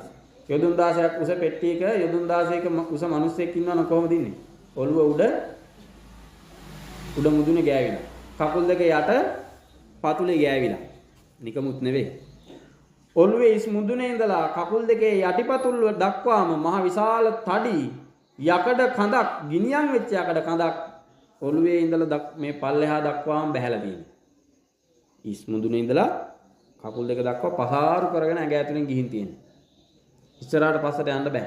යොදුන් 16ක් උස පෙට්ටියක යොදුන් 16ක උස මිනිස්සෙක් ඉන්නවනම් කොහොමද ඉන්නේ? ඔළුව උඩ මුදුනේ ගෑවිලා. කකුල් දෙක යට පතුලේ ගෑවිලා. නිකමුත් නෙවෙයි. ඔළුවේ ඉස් මුදුනේ ඉඳලා කකුල් දෙකේ යටිපතුල් දක්වාම මහ විශාල තඩි යකඩ කඳක් ගිනියම් වෙච්ච යකඩ කඳක් ඔළුවේ ඉඳලා මේ පල්ලෙහා දක්වාම බහැලා තියෙනවා. ඉස් මුදුනේ ඉඳලා කකුල් දෙක දක්වා පහාරු කරගෙන ඇඟ ඇතුලෙන් ගිහින් තියෙනවා. ඉස්සරහට පස්සට යන්න බෑ.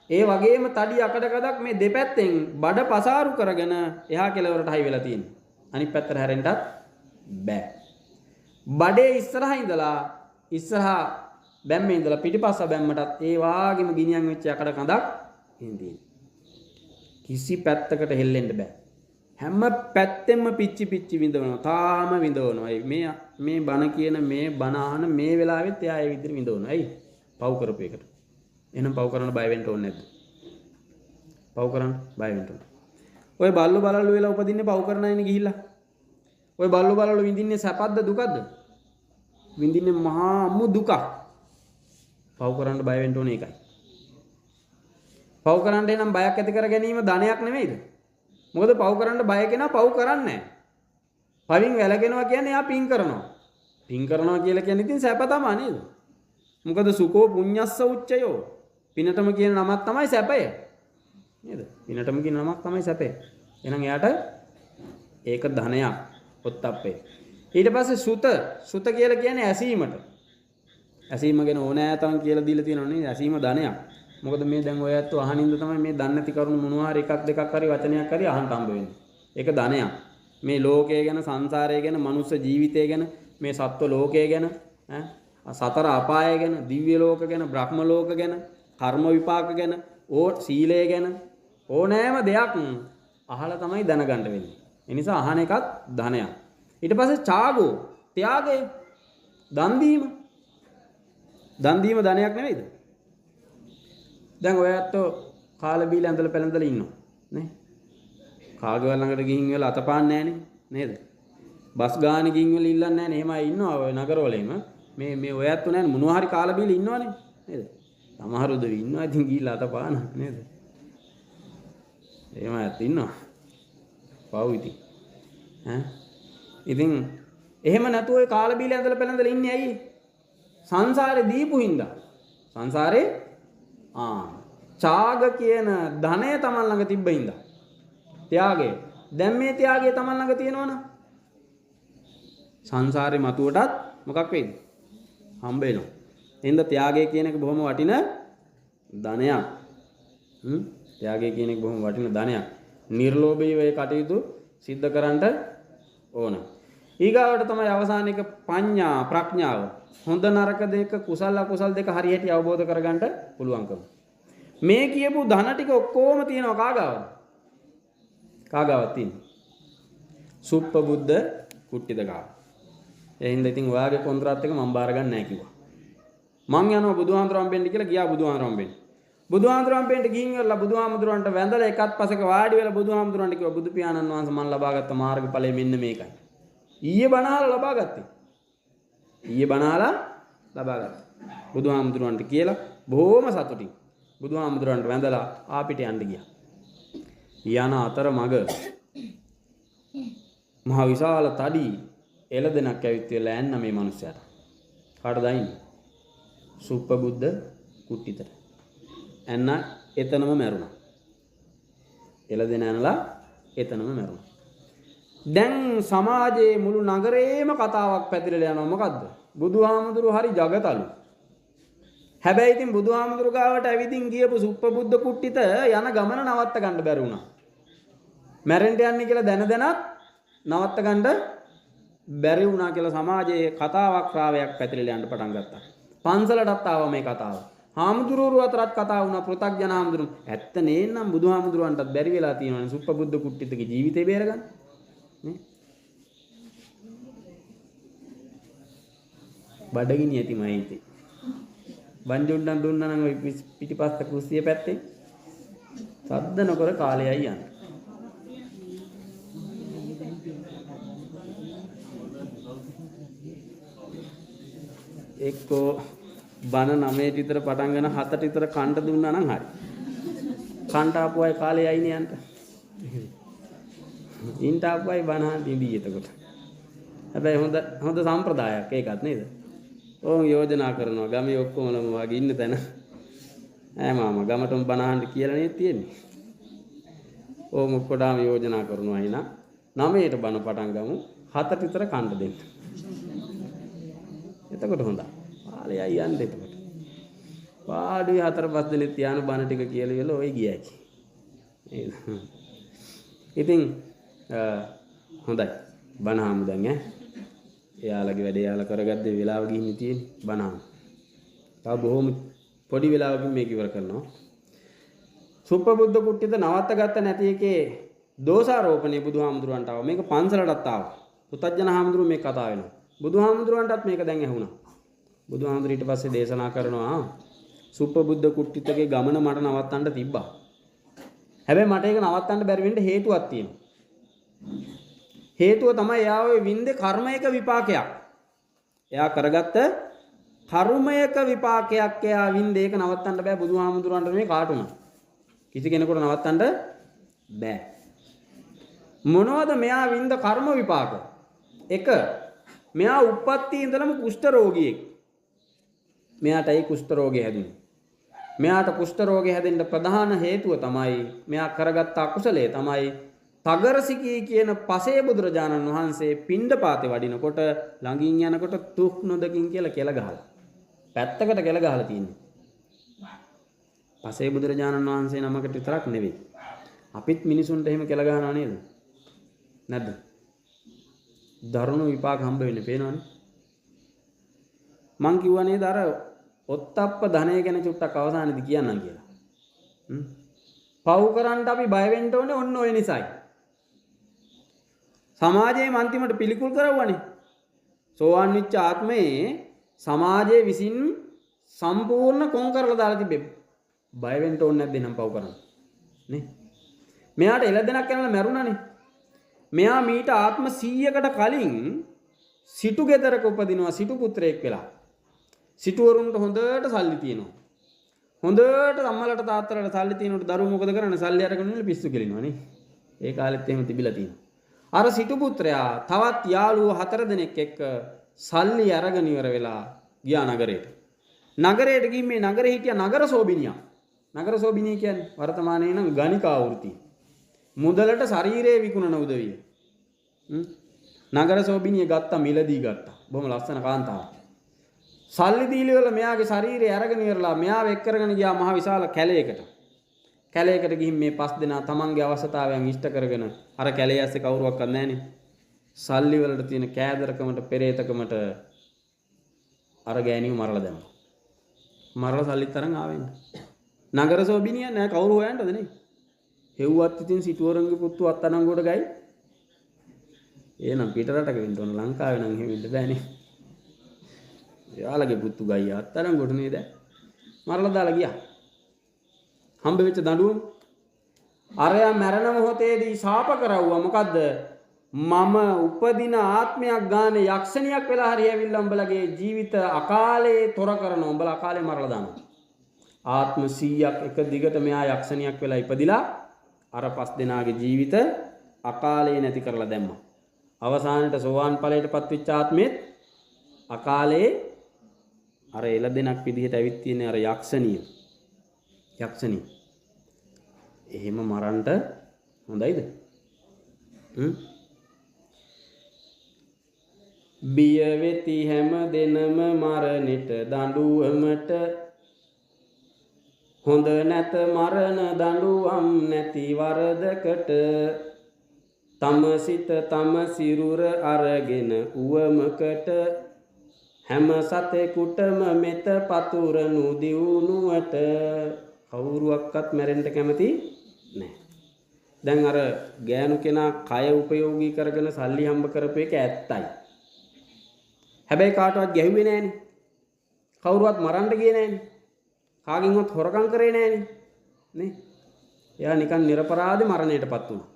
ඒ වගේම තඩි යකඩ කඳක් මේ දෙපැත්තෙන් බඩ පසාරු කරගෙන එහා කෙළවරට හයි වෙලා තියෙනවා. අනිත් පැත්තට හැරෙන්නත් බෑ. බඩේ ඉස්සරහා බැම්මේ ඉඳලා පිටිපස්ස බැම්මටත් ඒ වාගේම ගිනියම් වෙච්ච යකඩ කඳක් හින්දී. කිසි පැත්තකට හෙල්ලෙන්න බෑ. හැම පැත්තෙම පිච්චි විඳවනවා. තාම විඳවනවා. මේ බණ කියන මේ බණ අහන මේ වෙලාවෙත් එයා ඒ විදිහට විඳවනවා. ඇයි? පව් කරපු එකට. එහෙනම් පව් කරන්න බය වෙන්න ඕනේ නැද්ද? පව් කරන්න බය වෙන්න ඕනේ. ඔය බල්ලු බලලු වෙලා උපදින්නේ පව් කරන අයනේ ගිහිල්ලා. ඔය බල්ලු බලලු විඳින්නේ සැපද්ද දුකද්ද? විඳින්නේ මහා අමු දුකක්. පව් කරන්න බය වෙන්න ඕනේ ඒකයි. පව් කරන්න එනම් බයක් ඇති කර ගැනීම ධනයක් නෙමෙයිද? මොකද පව් කරන්න බය කෙනා පව් කරන්නේ නැහැ. පවින් වැළකෙනවා කියන්නේ එයා පින් කරනවා. පින් කරනවා කියලා කියන්නේ ඉතින් සැප තමයි නේද? මොකද සුකෝ පුඤ්ඤස්ස උච්චයෝ. පිනටම කියන නමක් තමයි සැපය. නේද? පිනටම කියන නමක් තමයි සැපය. එහෙනම් එයාට ඒක ධනයක්. ඔත්තප්පේ. ඊට පස්සේ සුත කියලා කියන්නේ ඇසීමට. ඇසීම ගැන ඕනෑතම් කියලා දීලා තියෙනවා නේද? ඇසීම ධනයක්. මොකද මේ දැන් ඔය ඇත්තෝ අහනින්ද තමයි මේ දන්නේ නැති කරුණු මොනවා හරි එකක් දෙකක් හරි වචනයක් හරි අහන්න හම්බ වෙන්නේ. ඒක ධනයක්. මේ ලෝකය ගැන, සංසාරය ගැන, මනුස්ස ජීවිතය ගැන, මේ සත්ව ලෝකය ගැන, සතර අපාය ගැන, දිව්‍ය ලෝක ගැන, බ්‍රහ්ම ලෝක ගැන, කර්ම විපාක ගැන, සීලය ගැන ඕනෑම දෙයක් අහලා තමයි දැනගන්න වෙන්නේ. ඒ නිසා අහන එකත් ධනයක්. ඊට පස්සේ ඡාගෝ ත්‍යාගය, දන් දීම. දන් දීම ධනයක් නෙවෙයිද? දැන් ඔයත් කාලා බීලා ඇඳලා පැලඳලා ඉන්නවා නේ. කාගේවල් ළඟට ගිහින් වෙලා අතපාන්නේ නැහනේ නේද? බස් ගානේ ගිහින් වෙලා ඉල්ලන්නේ නැහනේ. එහෙමයි ඉන්නවා ඔය නගරවලෙම. මේ ඔයත් නැහනේ මොනවා හරි කාලා බීලා ඉන්නවනේ නේද? සමහර උදවි ඉන්නවා ඉතින් ගිහිල්ලා අතපාන නේද? එහෙමත් ඉන්නවා. පව් ඉතින්. ඉතින් එහෙම නැතුව ඔය කාලා බීලා ඇඳලා පැලඳලා ඉන්නේ ඇයි? සංසාරේ දීපු හින්දා. සංසාරේ ඡාග කියන ධනය තමන් ළඟ තිබ්බ හින්දා. ත්‍යාගය. දැන් මේ ත්‍යාගය තමන් ළඟ තියෙනවනේ. සංසාරේ මතුවටත් මොකක් වෙයිද? හම්බ වෙනවා. එහෙනම් ත්‍යාගය කියන එක බොහොම වටින ධනයක්. ත්‍යාගය කියන එක බොහොම වටින ධනයක්. නිර්ලෝභීව ඒ කටයුතු සිද්ධ කරන්නට ඕන. ඊගාවට තමයි අවසාන එක ප්‍රඥාව. හොඳ නරක දෙක, කුසල අකුසල දෙක හරියට අවබෝධ කරගන්න පුළුවන්කම. මේ කියපු ධන ටික ඔක්කොම තියෙනවා කාගාවද? කාගාවක් තියෙනවා? සුප්පබුද්ධ කුට්ටිද ගාව. එහෙනම් ඉතින් ඔයාගේ කොන්ත්‍රාත් එක මම බාර ගන්න නැහැ කිව්වා. මං යනවා බුදුහාමුදුරන් බෙන්න කියලා ගියා බුදුහාමුදුරන් බෙන්න. බුදුහාමුදුරන් බෙන්න ගිහින් ඉවරලා බුදුහාමුදුරන්ට වැඳලා එකත් පසක වාඩි වෙලා බුදුහාමුදුරන්ට කිව්වා බුදු පියාණන් වහන්සේ මම ලබාගත්ත මාර්ගඵලය මෙන්න මේකයි. ඊයේ බණහලා ලබාගත්තේ. ඊයේ බණහලා ලබාගත්තා. බුදුහාමුදුරන්ට කියලා බොහොම සතුටින් බුදුහාමුදුරන්ට වැඳලා ආපිට යන්න ගියා. යන අතර මග මහ විශාල තඩි එළදෙනක් ඇවිත් වෙලා යන්න මේ මිනිස්සයාට. කාටද අයින්නේ? සුප්පබුද්ධ කුට්ටිතට. එන්න එතනම මැරුණා. එළදෙන ඇනලා එතනම මැරුණා. දැන් සමාජයේ මුළු නගරේම කතාවක් පැතිරලා යනවා. මොකද්ද? බුදුහාමුදුරු හරි ජගතලු. හැබැයි ඉතින් බුදුහාමුදුරු ගාවට ඇවිදින් ගියපු සුප්පබුද්ධ කුට්ටිත යන ගමන නවත්ත ගන්න බැරි වුණා. මැරෙන්න යන්නේ කියලා දැන දැනත් නවත්ත ගන්න බැරි වුණා කියලා සමාජයේ කතාවක් රාවයක් පැතිරලා යන්න පටන් ගත්තා. පන්සලටත් ආවා මේ කතාව. හාමුදුරුවෝ අතරත් කතා වුණා. පෘථග්ජන හාමුදුරුවෝ ඇත්ත නේනම් බුදුහාමුදුරුවන්ටත් බැරි වෙලා තියෙනවනේ සුප්පබුද්ධ කුට්ටිතගේ ජීවිතේ බේරගන්න. නේ? බඩගිනි ඇතිමයි ඉතින්. බන්ජුණ්ඩන් දුන්නා නම් ඔය පිටිපස්ස කුස්සිය පැත්තේ සද්ද නොකර කාලයයි යන්නේ. එක්කෝ බන 9ට විතර පටන් ගන්න 7ට විතර කන්ට දුන්නා නම් හරි. කන්ට ආපු අය කාලේ යයිනේ යන්න. ඉන්ට ආපු අය බන දිවි එතකොට. හැබැයි හොඳ සම්ප්‍රදායක් ඒකත් නේද? ඕන් යෝජනා කරනවා ගමේ ඔක්කොමලම වගේ ඉන්න තැන. ඈ මාමා ගමටම බන අහන්න කියලා නේ තියෙන්නේ. ඕම් ඔක්කොටම යෝජනා කරනවා එහෙනම් 9ට බන පටන් ගමු 7ට විතර කන්ට දෙන්න. එතකොට හොඳයි. කාලයයි යන්නේ එතකොට. පාඩුවේ 4-5 දිනක් තියාන බණ ටික කියලා ඉවල ඔය ගියයි. ඉතින් හොඳයි. බණ ආමු දැන් එයාලගේ වැඩේ එයාලා කරගද්දී වෙලාව ගිහින් තියෙන්නේ බණ ආමු. තව බොහොම පොඩි වෙලාවකින් මේක ඉවර කරනවා. සුප්පබුද්ධ කුට්ටිත නවත්ත ගත්ත නැති එකේ දෝෂාරෝපණය බුදුහාමුදුරන්ට ආවා. මේක පන්සලටත් ආවා. පුතඥ හාමුදුරුවෝ මේක කතා වෙනවා. බුදුහාමුදුරන්ටත් මේක දැන් ඇහුණා. බුදුහාමුදුර ඊට පස්සේ දේශනා කරනවා සුප්පබුද්ධ කුට්ටිතගේ ගමන මට නවත්තන්න තිබ්බා. හැබැයි මට ඒක නවත්තන්න බැරි වෙන්න හේතුවක් තියෙනවා. හේතුව තමයි එයා ඔය වින්දේ කර්මයක විපාකයක්. එයා කරගත්ත කර්මයක විපාකයක් එයා වින්දේ ඒක නවත්තන්න බෑ බුදුහාමුදුරන්ට මේ කාටුණා. කිසි කෙනෙකුට නවත්තන්න බෑ. මොනවද මෙයා වින්ද කර්ම විපාක? එක මෙයා උප්පත්තියේ ඉඳලම කුෂ්ඨ රෝගියෙක්. මෙයාටයි කුෂ්ඨ රෝගය හැදුනේ. මෙයාට කුෂ්ඨ රෝගය හැදෙන්න ප්‍රධාන හේතුව තමයි මෙයා කරගත්ත අකුසලයේ තමයි තගරසිකී කියන පසේ බුදුරජාණන් වහන්සේ පිණ්ඩපාතේ වඩිනකොට ළඟින් යනකොට තුක් නොදකින් කියලා කෙල ගහලා. පැත්තකට කෙල ගහලා තියෙන්නේ. පසේ බුදුරජාණන් වහන්සේ නමකට විතරක් නෙවෙයි. අපිත් මිනිසුන්ට එහෙම කෙල ගහනවා නේද? නැද්ද? දරුණු විපාක හම්බ වෙන්නේ පේනවනේ. මං කිව්වා නේද අර ඔත්තප්ප ධනය ගැන චුට්ටක් අවසානයේදී කියන්නම් කියලා. පව් කරන්න අපි බය වෙන්න ඕනේ ඔන්න ඔය නිසායි. සමාජයේ අන්තිමට පිළිකුල් කරවන්නේ. සෝවාන් වෙච්ච ආත්මයේ සමාජයේ විසින් සම්පූර්ණ කොන් කරලා දාලා තිබෙන්නේ. බය වෙන්න ඕනේ නැද්ද එනම් පව් කරන්න. නේ? මෙයාට එළදෙනක් යනලා මැරුණානේ. මෙයා මීට ආත්ම 100කට කලින් සිටු ගෙදරක උපදිනවා සිටු පුත්‍රයෙක් වෙලා. සිටුවරුන්ට හොඳට සල්ලි තියෙනවා. හොඳට අම්මලට තාත්තලට සල්ලි තියෙනකොට දරුවෝ මොකද කරන්නේ? සල්ලි අරගෙන ඉන්න පිස්සු කෙලිනවා නේ. ඒ කාලෙත් එහෙම තිබිලා තියෙනවා. අර සිටු පුත්‍රයා තවත් යාළුවෝ 4 දෙනෙක් එක්ක සල්ලි අරගෙන ඉවර වෙලා ගියා නගරයට. නගරයට ගිහින් මේ නගරේ හිටිය නගර සෝබිනියා. නගර සෝබිනිය කියන්නේ වර්තමානයේ නම් ගණිකා වෘත්තිය. මුදලට ශරීරයේ විකුණන උදවිය. නගර සෝබිනිය ගත්තා මිලදී ගත්තා. බොහොම ලස්සන කාන්තාවක්. සල්ලි දීලි වල මෙයාගේ ශරීරය අරගෙන ඉවරලා මෙයාව එක් කරගෙන ගියා මහ විශාල කැලේකට. කැලේකට ගිහින් මේ 5 දෙනා තමන්ගේ අවශ්‍යතාවයන් ඉෂ්ට කරගෙන අර කැලේ ඇස්සේ කවුරුවක්වත් නැහනේ. සල්ලි වලට තියෙන කෑදරකමට පෙරේතකමට අර ගෑණිව මරලා දැම්මා. මරලා සල්ලිත් තරම් ආවෙන්න. නගර සෝබිනිය නෑ කවුරු හොයන්නද නේ? හෙව්වත් ඉතින් සිටුවරන්ගේ පුතු අත්තනංගොඩ ගයි. එහෙනම් පිට රටක වෙන්න ඕන ලංකාවේ නම් එහෙම වෙන්න බෑනේ. යාළගේ පුතු ගයි අත්තනංගොඩ නේද? මරලා දාලා ගියා. හම්බ වෙච්ච දඬුවම අරයා මරණ මොහොතේදී ශාප කරවුවා මොකද්ද? මම උපදින ආත්මයක් ගානේ යක්ෂණියක් වෙලා හරි ඇවිල්ලා උඹලගේ ජීවිත අකාලේ තොර කරන උඹලා අකාලේ මරලා දානවා. ආත්ම 100ක් එක දිගට මෙයා යක්ෂණියක් වෙලා ඉපදිලා අර 5 දෙනාගේ ජීවිත අකාලේ නැති කරලා දැම්මා. අවසානයේ සෝවාන් ඵලයටපත් වෙච්ච ආත්මෙත් අකාලේ අර එළදෙනක් විදිහට ඇවිත් තියෙන අර යක්ෂණිය. යක්ෂණිය. එහෙම මරන්න හොඳයිද? බිය වෙති හැම දෙනම මරණෙට දඬුවමට හොඳ නැත මරණ දඬුවම් නැති වරදකට තම සිත තම සිරුර අරගෙන උවමකට හැම සතෙකුටම මෙත පතුරනු දියුණුවට කවුරුවක්වත් මැරෙන්න කැමති නැහැ. දැන් අර ගෑනු කෙනා කය උපයෝගී කරගෙන සල්ලි හම්බ කරපු එක ඇත්තයි. හැබැයි කාටවත් ගැහුවේ නැහනේ. කවුරුවත් මරන්න ගියේ නැහනේ. කාගෙන්වත් හොරකම් කරේ නැහනේ. නේ? එයා නිකන් නිර්පරාධ මරණයටපත් වුණා.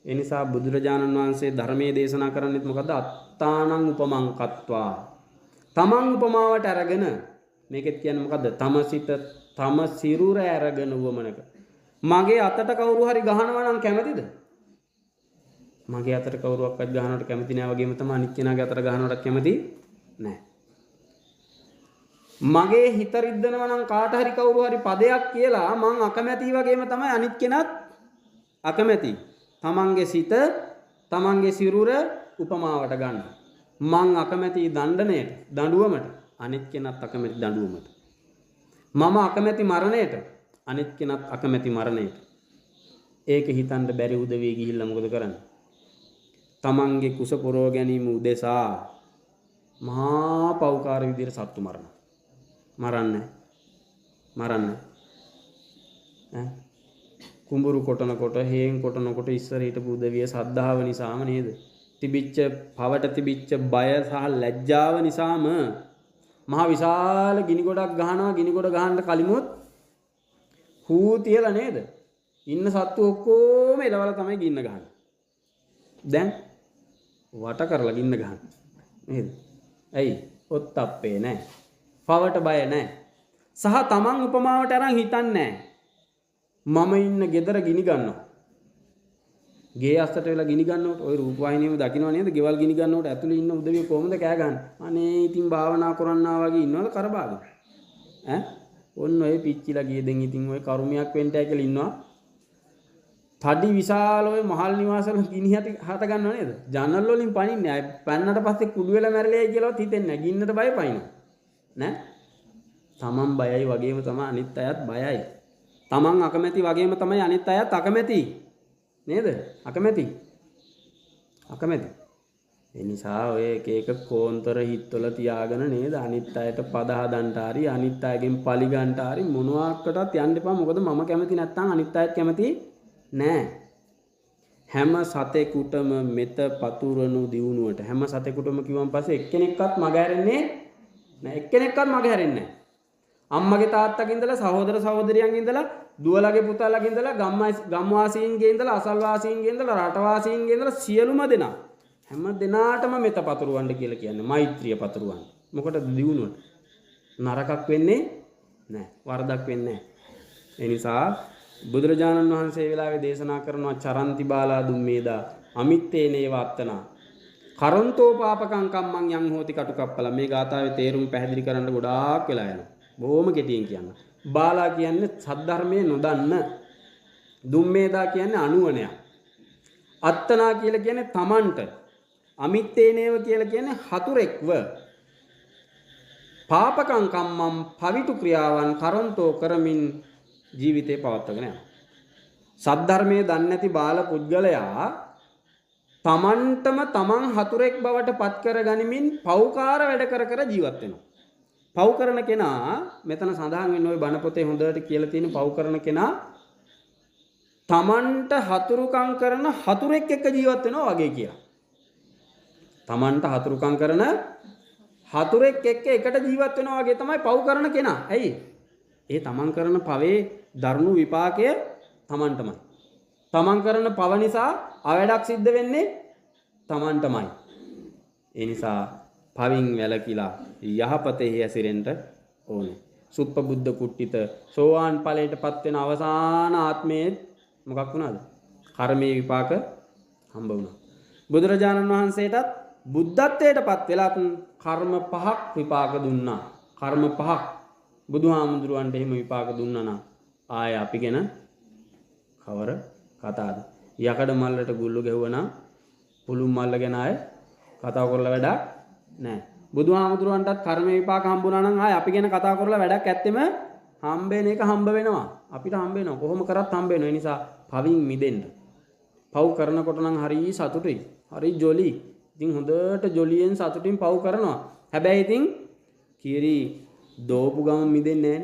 ඒ නිසා බුදුරජාණන් වහන්සේ ධර්මයේ දේශනා කරන්නේත් මොකද්ද? අත්තානං උපමං කତ୍වා. තමන් උපමාවට අරගෙන මේකෙත් කියන්නේ මොකද්ද? තම සිත තම සිරුර අරගෙන වමනක. මගේ අතට කවුරු හරි ගහනවා නම් කැමතිද? මගේ අතට කවුරුවක්වත් ගහනවට කැමති නෑ වගේම තමයි අනිත් කෙනාගේ අතට ගහනවට කැමති නෑ. මගේ හිත රිද්දනවා නම් කාට හරි කවුරු හරි පදයක් කියලා මං අකමැති වගේම තමයි අනිත් කෙනත් අකමැති. තමන්ගේ සිත තමන්ගේ සිරුර උපමාවට ගන්න. මං අකමැති දඬණයට දඬුවමට අනිත් කෙනත් අකමැති දඬුවමට. මම අකමැති මරණයට අනිත් කෙනත් අකමැති මරණයට. ඒක හිතන්න බැරි උදවිය ගිහිල්ලා මොකද කරන්නේ? තමන්ගේ කුස පොරව ගැනීම උදෙසා මහා පෞකාර විදියට සත්තු මරනවා. මරන්න. කුඹුරු කොටනකොට හේන් කොටනකොට ඉස්සර හිටපු උදවිය සද්ධාව නිසාම නේද? තිබිච්ච පවට තිබිච්ච බය සහ ලැජ්ජාව නිසාම මහා විශාල ගිනි ගොඩක් ගහනවා. ගිනි ගොඩ ගහන්න කලිමුත් හූ තියලා නේද? ඉන්න සත්තු ඔක්කොම එලවලා තමයි ගින්න ගහන්නේ. දැන් වට කරලා ගින්න ගහන්න නේද? ඇයි? ඔත්තප්පේ නැහැ. පවට බය නැහැ. සහ තමන් උපමාවට අරන් හිතන්නේ නැහැ. මම ඉන්න ගෙදර ගිනි ගන්නවා. ගේ අස්සට වෙලා ගිනි ගන්නකොට ওই රූපවාහිනියම දකින්න නේද? ගෙවල් ගිනි ගන්නකොට ඇතුලේ ඉන්න උදවිය කොහොමද කෑ ගහන්නේ? අනේ ඉතින් භාවනා කරන්නා වගේ ඉන්නවද කරබාගෙන? ඔන්න ඔය පිච්චිලා ගියේ දැන් ඉතින් ඔය කර්මයක් වෙන්න ඇයි කියලා ඉන්නවා. තඩි විශාල ඔය මහල් නිවාසවල ගිනි හත ගන්නව නේද? ජනල් වලින් පනින්නේ. අය පැන්නට පස්සේ කුඩු වෙලා මැරෙලයි කියලාවත් හිතෙන්නේ නැහැ. ගින්නට බය පනිනවා. නෑ? තමන් බයයි වගේම තමයි අනිත් අයත් බයයි. තමන් අකමැති වගේම තමයි අනිත් අයත් අකමැති. නේද? අකමැති. ඒ නිසා ඔය එක එක කෝන්තර හිටවල තියාගෙන නේද අනිත් අයට පද හදන්නට හරි අනිත් අයගෙන් පලි ගන්නට හරි මොනවාකටවත් යන්න එපා. මොකද මම කැමති නැත්නම් අනිත් අයත් කැමති නෑ. හැම සතෙකුටම මෙත පතුරනු දියුණුවට හැම සතෙකුටම කිව්වන් පස්සේ එක්කෙනෙක්වත් මග හැරෙන්නේ නෑ. එක්කෙනෙක්වත් මග හැරෙන්නේ නෑ. අම්මගේ තාත්තගේ ඉඳලා සහෝදර සහෝදරියන්ගේ ඉඳලා දුවලගේ පුතාලගේ ඉඳලා ගම්වාසීන්ගේ ඉඳලා අසල්වාසීන්ගේ ඉඳලා රටවාසීන්ගේ ඉඳලා සියලුම දෙනා හැම දෙනාටම මෙත පතුරවන්න කියලා කියන්නේ මෛත්‍රිය පතුරවන්න. මොකටද දියුණුවට? නරකක් වෙන්නේ නැහැ. වරදක් වෙන්නේ නැහැ. ඒ නිසා බුදුරජාණන් වහන්සේ වෙලාවේ දේශනා කරනවා චරන්ති බාලා දුම්මේදා අමිත්තේනේ වත්තනා කරන්තෝ පාපකං කම්මං යං හෝති කටුකප්පල. මේ ගාථාවේ තේරුම පැහැදිලි කරන්න ගොඩාක් වෙලා යනවා. බොහොම කෙටියෙන් කියන්න. බාලා කියන්නේ සද්ධර්මයේ නොදන්න. දුම්මේදා කියන්නේ අනුවණයක්. අත්තනා කියලා කියන්නේ තමන්ට. අමිත්තේනේව කියලා කියන්නේ හතුරෙක්ව. පාපකං කම්මම් පවිතු ක්‍රියාවන් කරන්තෝ කරමින් ජීවිතේ පවත්වාගෙන යනවා. සද්ධර්මයේ දන්නේ නැති බාල පුද්ගලයා තමන්ටම තමන් හතුරෙක් බවට පත් කර ගනිමින් පෞකාර වැඩ කර කර ජීවත් වෙනවා. පව් කරන කෙනා මෙතන සඳහන් වෙන්නේ ওই බණ පොතේ හොඳට කියලා තියෙන පව් කරන කෙනා තමන්ට හතුරුකම් කරන හතුරෙක් එක්ක ජීවත් වෙනවා වගේ කියලා. තමන්ට හතුරුකම් කරන හතුරෙක් එක්ක එකට ජීවත් වෙනවා වගේ තමයි පව් කරන කෙනා. ඇයි? ඒ තමන් කරන පවේ දරුණු විපාකය තමන්ටමයි. තමන් කරන පව නිසා අවැඩක් සිද්ධ වෙන්නේ තමන්ටමයි. ඒ නිසා පවින් වැළකීලා යහපතෙහි ඇසිරෙන්න ඕනේ. සුප්පබුද්ධ කුට්ටිත සෝවාන් ඵලයටපත් වෙන අවසාන ආත්මයේ මොකක් වුණාද? කර්මයේ විපාක හම්බ වුණා. බුදුරජාණන් වහන්සේටත් බුද්ධත්වයටපත් වෙලා කර්ම පහක් විපාක දුන්නා. කර්ම පහක් බුදුහාමුදුරුවන්ට එහෙම විපාක දුන්නා නම් ආය අපි ගැන කවර කතාවද? යකඩ මල්ලට ගුල්ල ගැහුවනම් පුළුම් මල්ල ගැන ආය කතා කරලා වැඩක් නැහැ. බුදුහාමුදුරුවන්ටත් කර්ම විපාක හම්බුණා නම් ආය අපි ගැන කතා කරලා වැඩක් ඇත්තෙම හම්බෙන එක හම්බ වෙනවා. අපිට හම්බ වෙනවා. කොහොම කරත් හම්බ වෙනවා. ඒ නිසා පවින් මිදෙන්න. පව් කරනකොට නම් හරි සතුටුයි. හරි ජොලි. ඉතින් හොඳට ජොලියෙන් සතුටින් පව් කරනවා. හැබැයි ඉතින් කිරි දෝපු ගම මිදෙන්නේ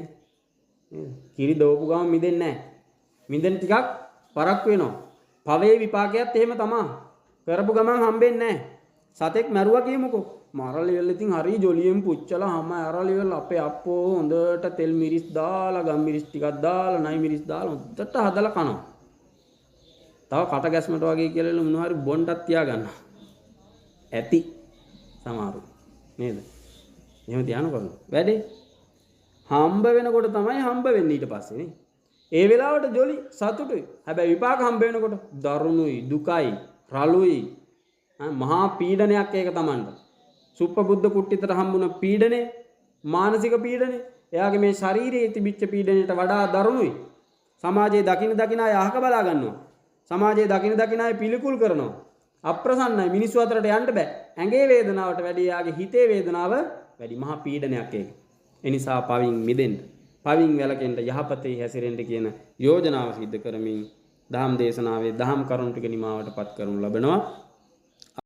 නැහැ. කිරි දෝපු ගම මිදෙන්නේ නැහැ. මිදෙන ටිකක් පරක් වෙනවා. පවේ විපාකයත් එහෙම තමයි. කරපු ගමන් හම්බෙන්නේ නැහැ. සතෙක් මැරුවා කියමුකෝ. මරලිවල ඉතින් හරි ජොලියෙන් පුච්චලා හැම අරලිවල අපේ අප්පෝ හොඳට තෙල් මිරිස් දාලා ගම් මිරිස් ටිකක් දාලා නයි මිරිස් දාලා හොඳට හදලා කනවා. තව කට ගැස්මට වගේ කියලා මොනවා හරි බොන්ටක් තියාගන්නවා. ඇති සමහරු නේද? එහෙම තියාන කරනවා. වැඩේ හම්බ වෙනකොට තමයි හම්බ වෙන්නේ ඊට පස්සේ නේ. ඒ වෙලාවට ජොලි සතුටුයි. හැබැයි විපාක හම්බ වෙනකොට දරුණුයි, දුකයි, රළුයි. මහා පීඩනයක් ඒක Tamanට. සුප්පබුද්ධ කුට්ටිතට හම්බුන පීඩනේ, මානසික පීඩනේ, එයාගේ මේ ශාරීරියේ තිබිච්ච පීඩනයට වඩා දරුණුයි. සමාජයේ දකින අය අහක බලා ගන්නවා. සමාජයේ දකින අය පිළිකුල් කරනවා. අප්‍රසන්නයි, මිනිස්සු අතරට යන්න බෑ. ඇඟේ වේදනාවට වැඩි එයාගේ හිතේ වේදනාව වැඩි. මහා පීඩනයක් ඒක. ඒ නිසා පවින් මිදෙන්න, පවින් වැළකෙන්න, යහපතේ හැසිරෙන්න කියන යෝජනාව සිද්ධ කරමින් දහම් දේශනාවේ දහම් කරුණු ටික නිමාවටපත් කරනු ලබනවා.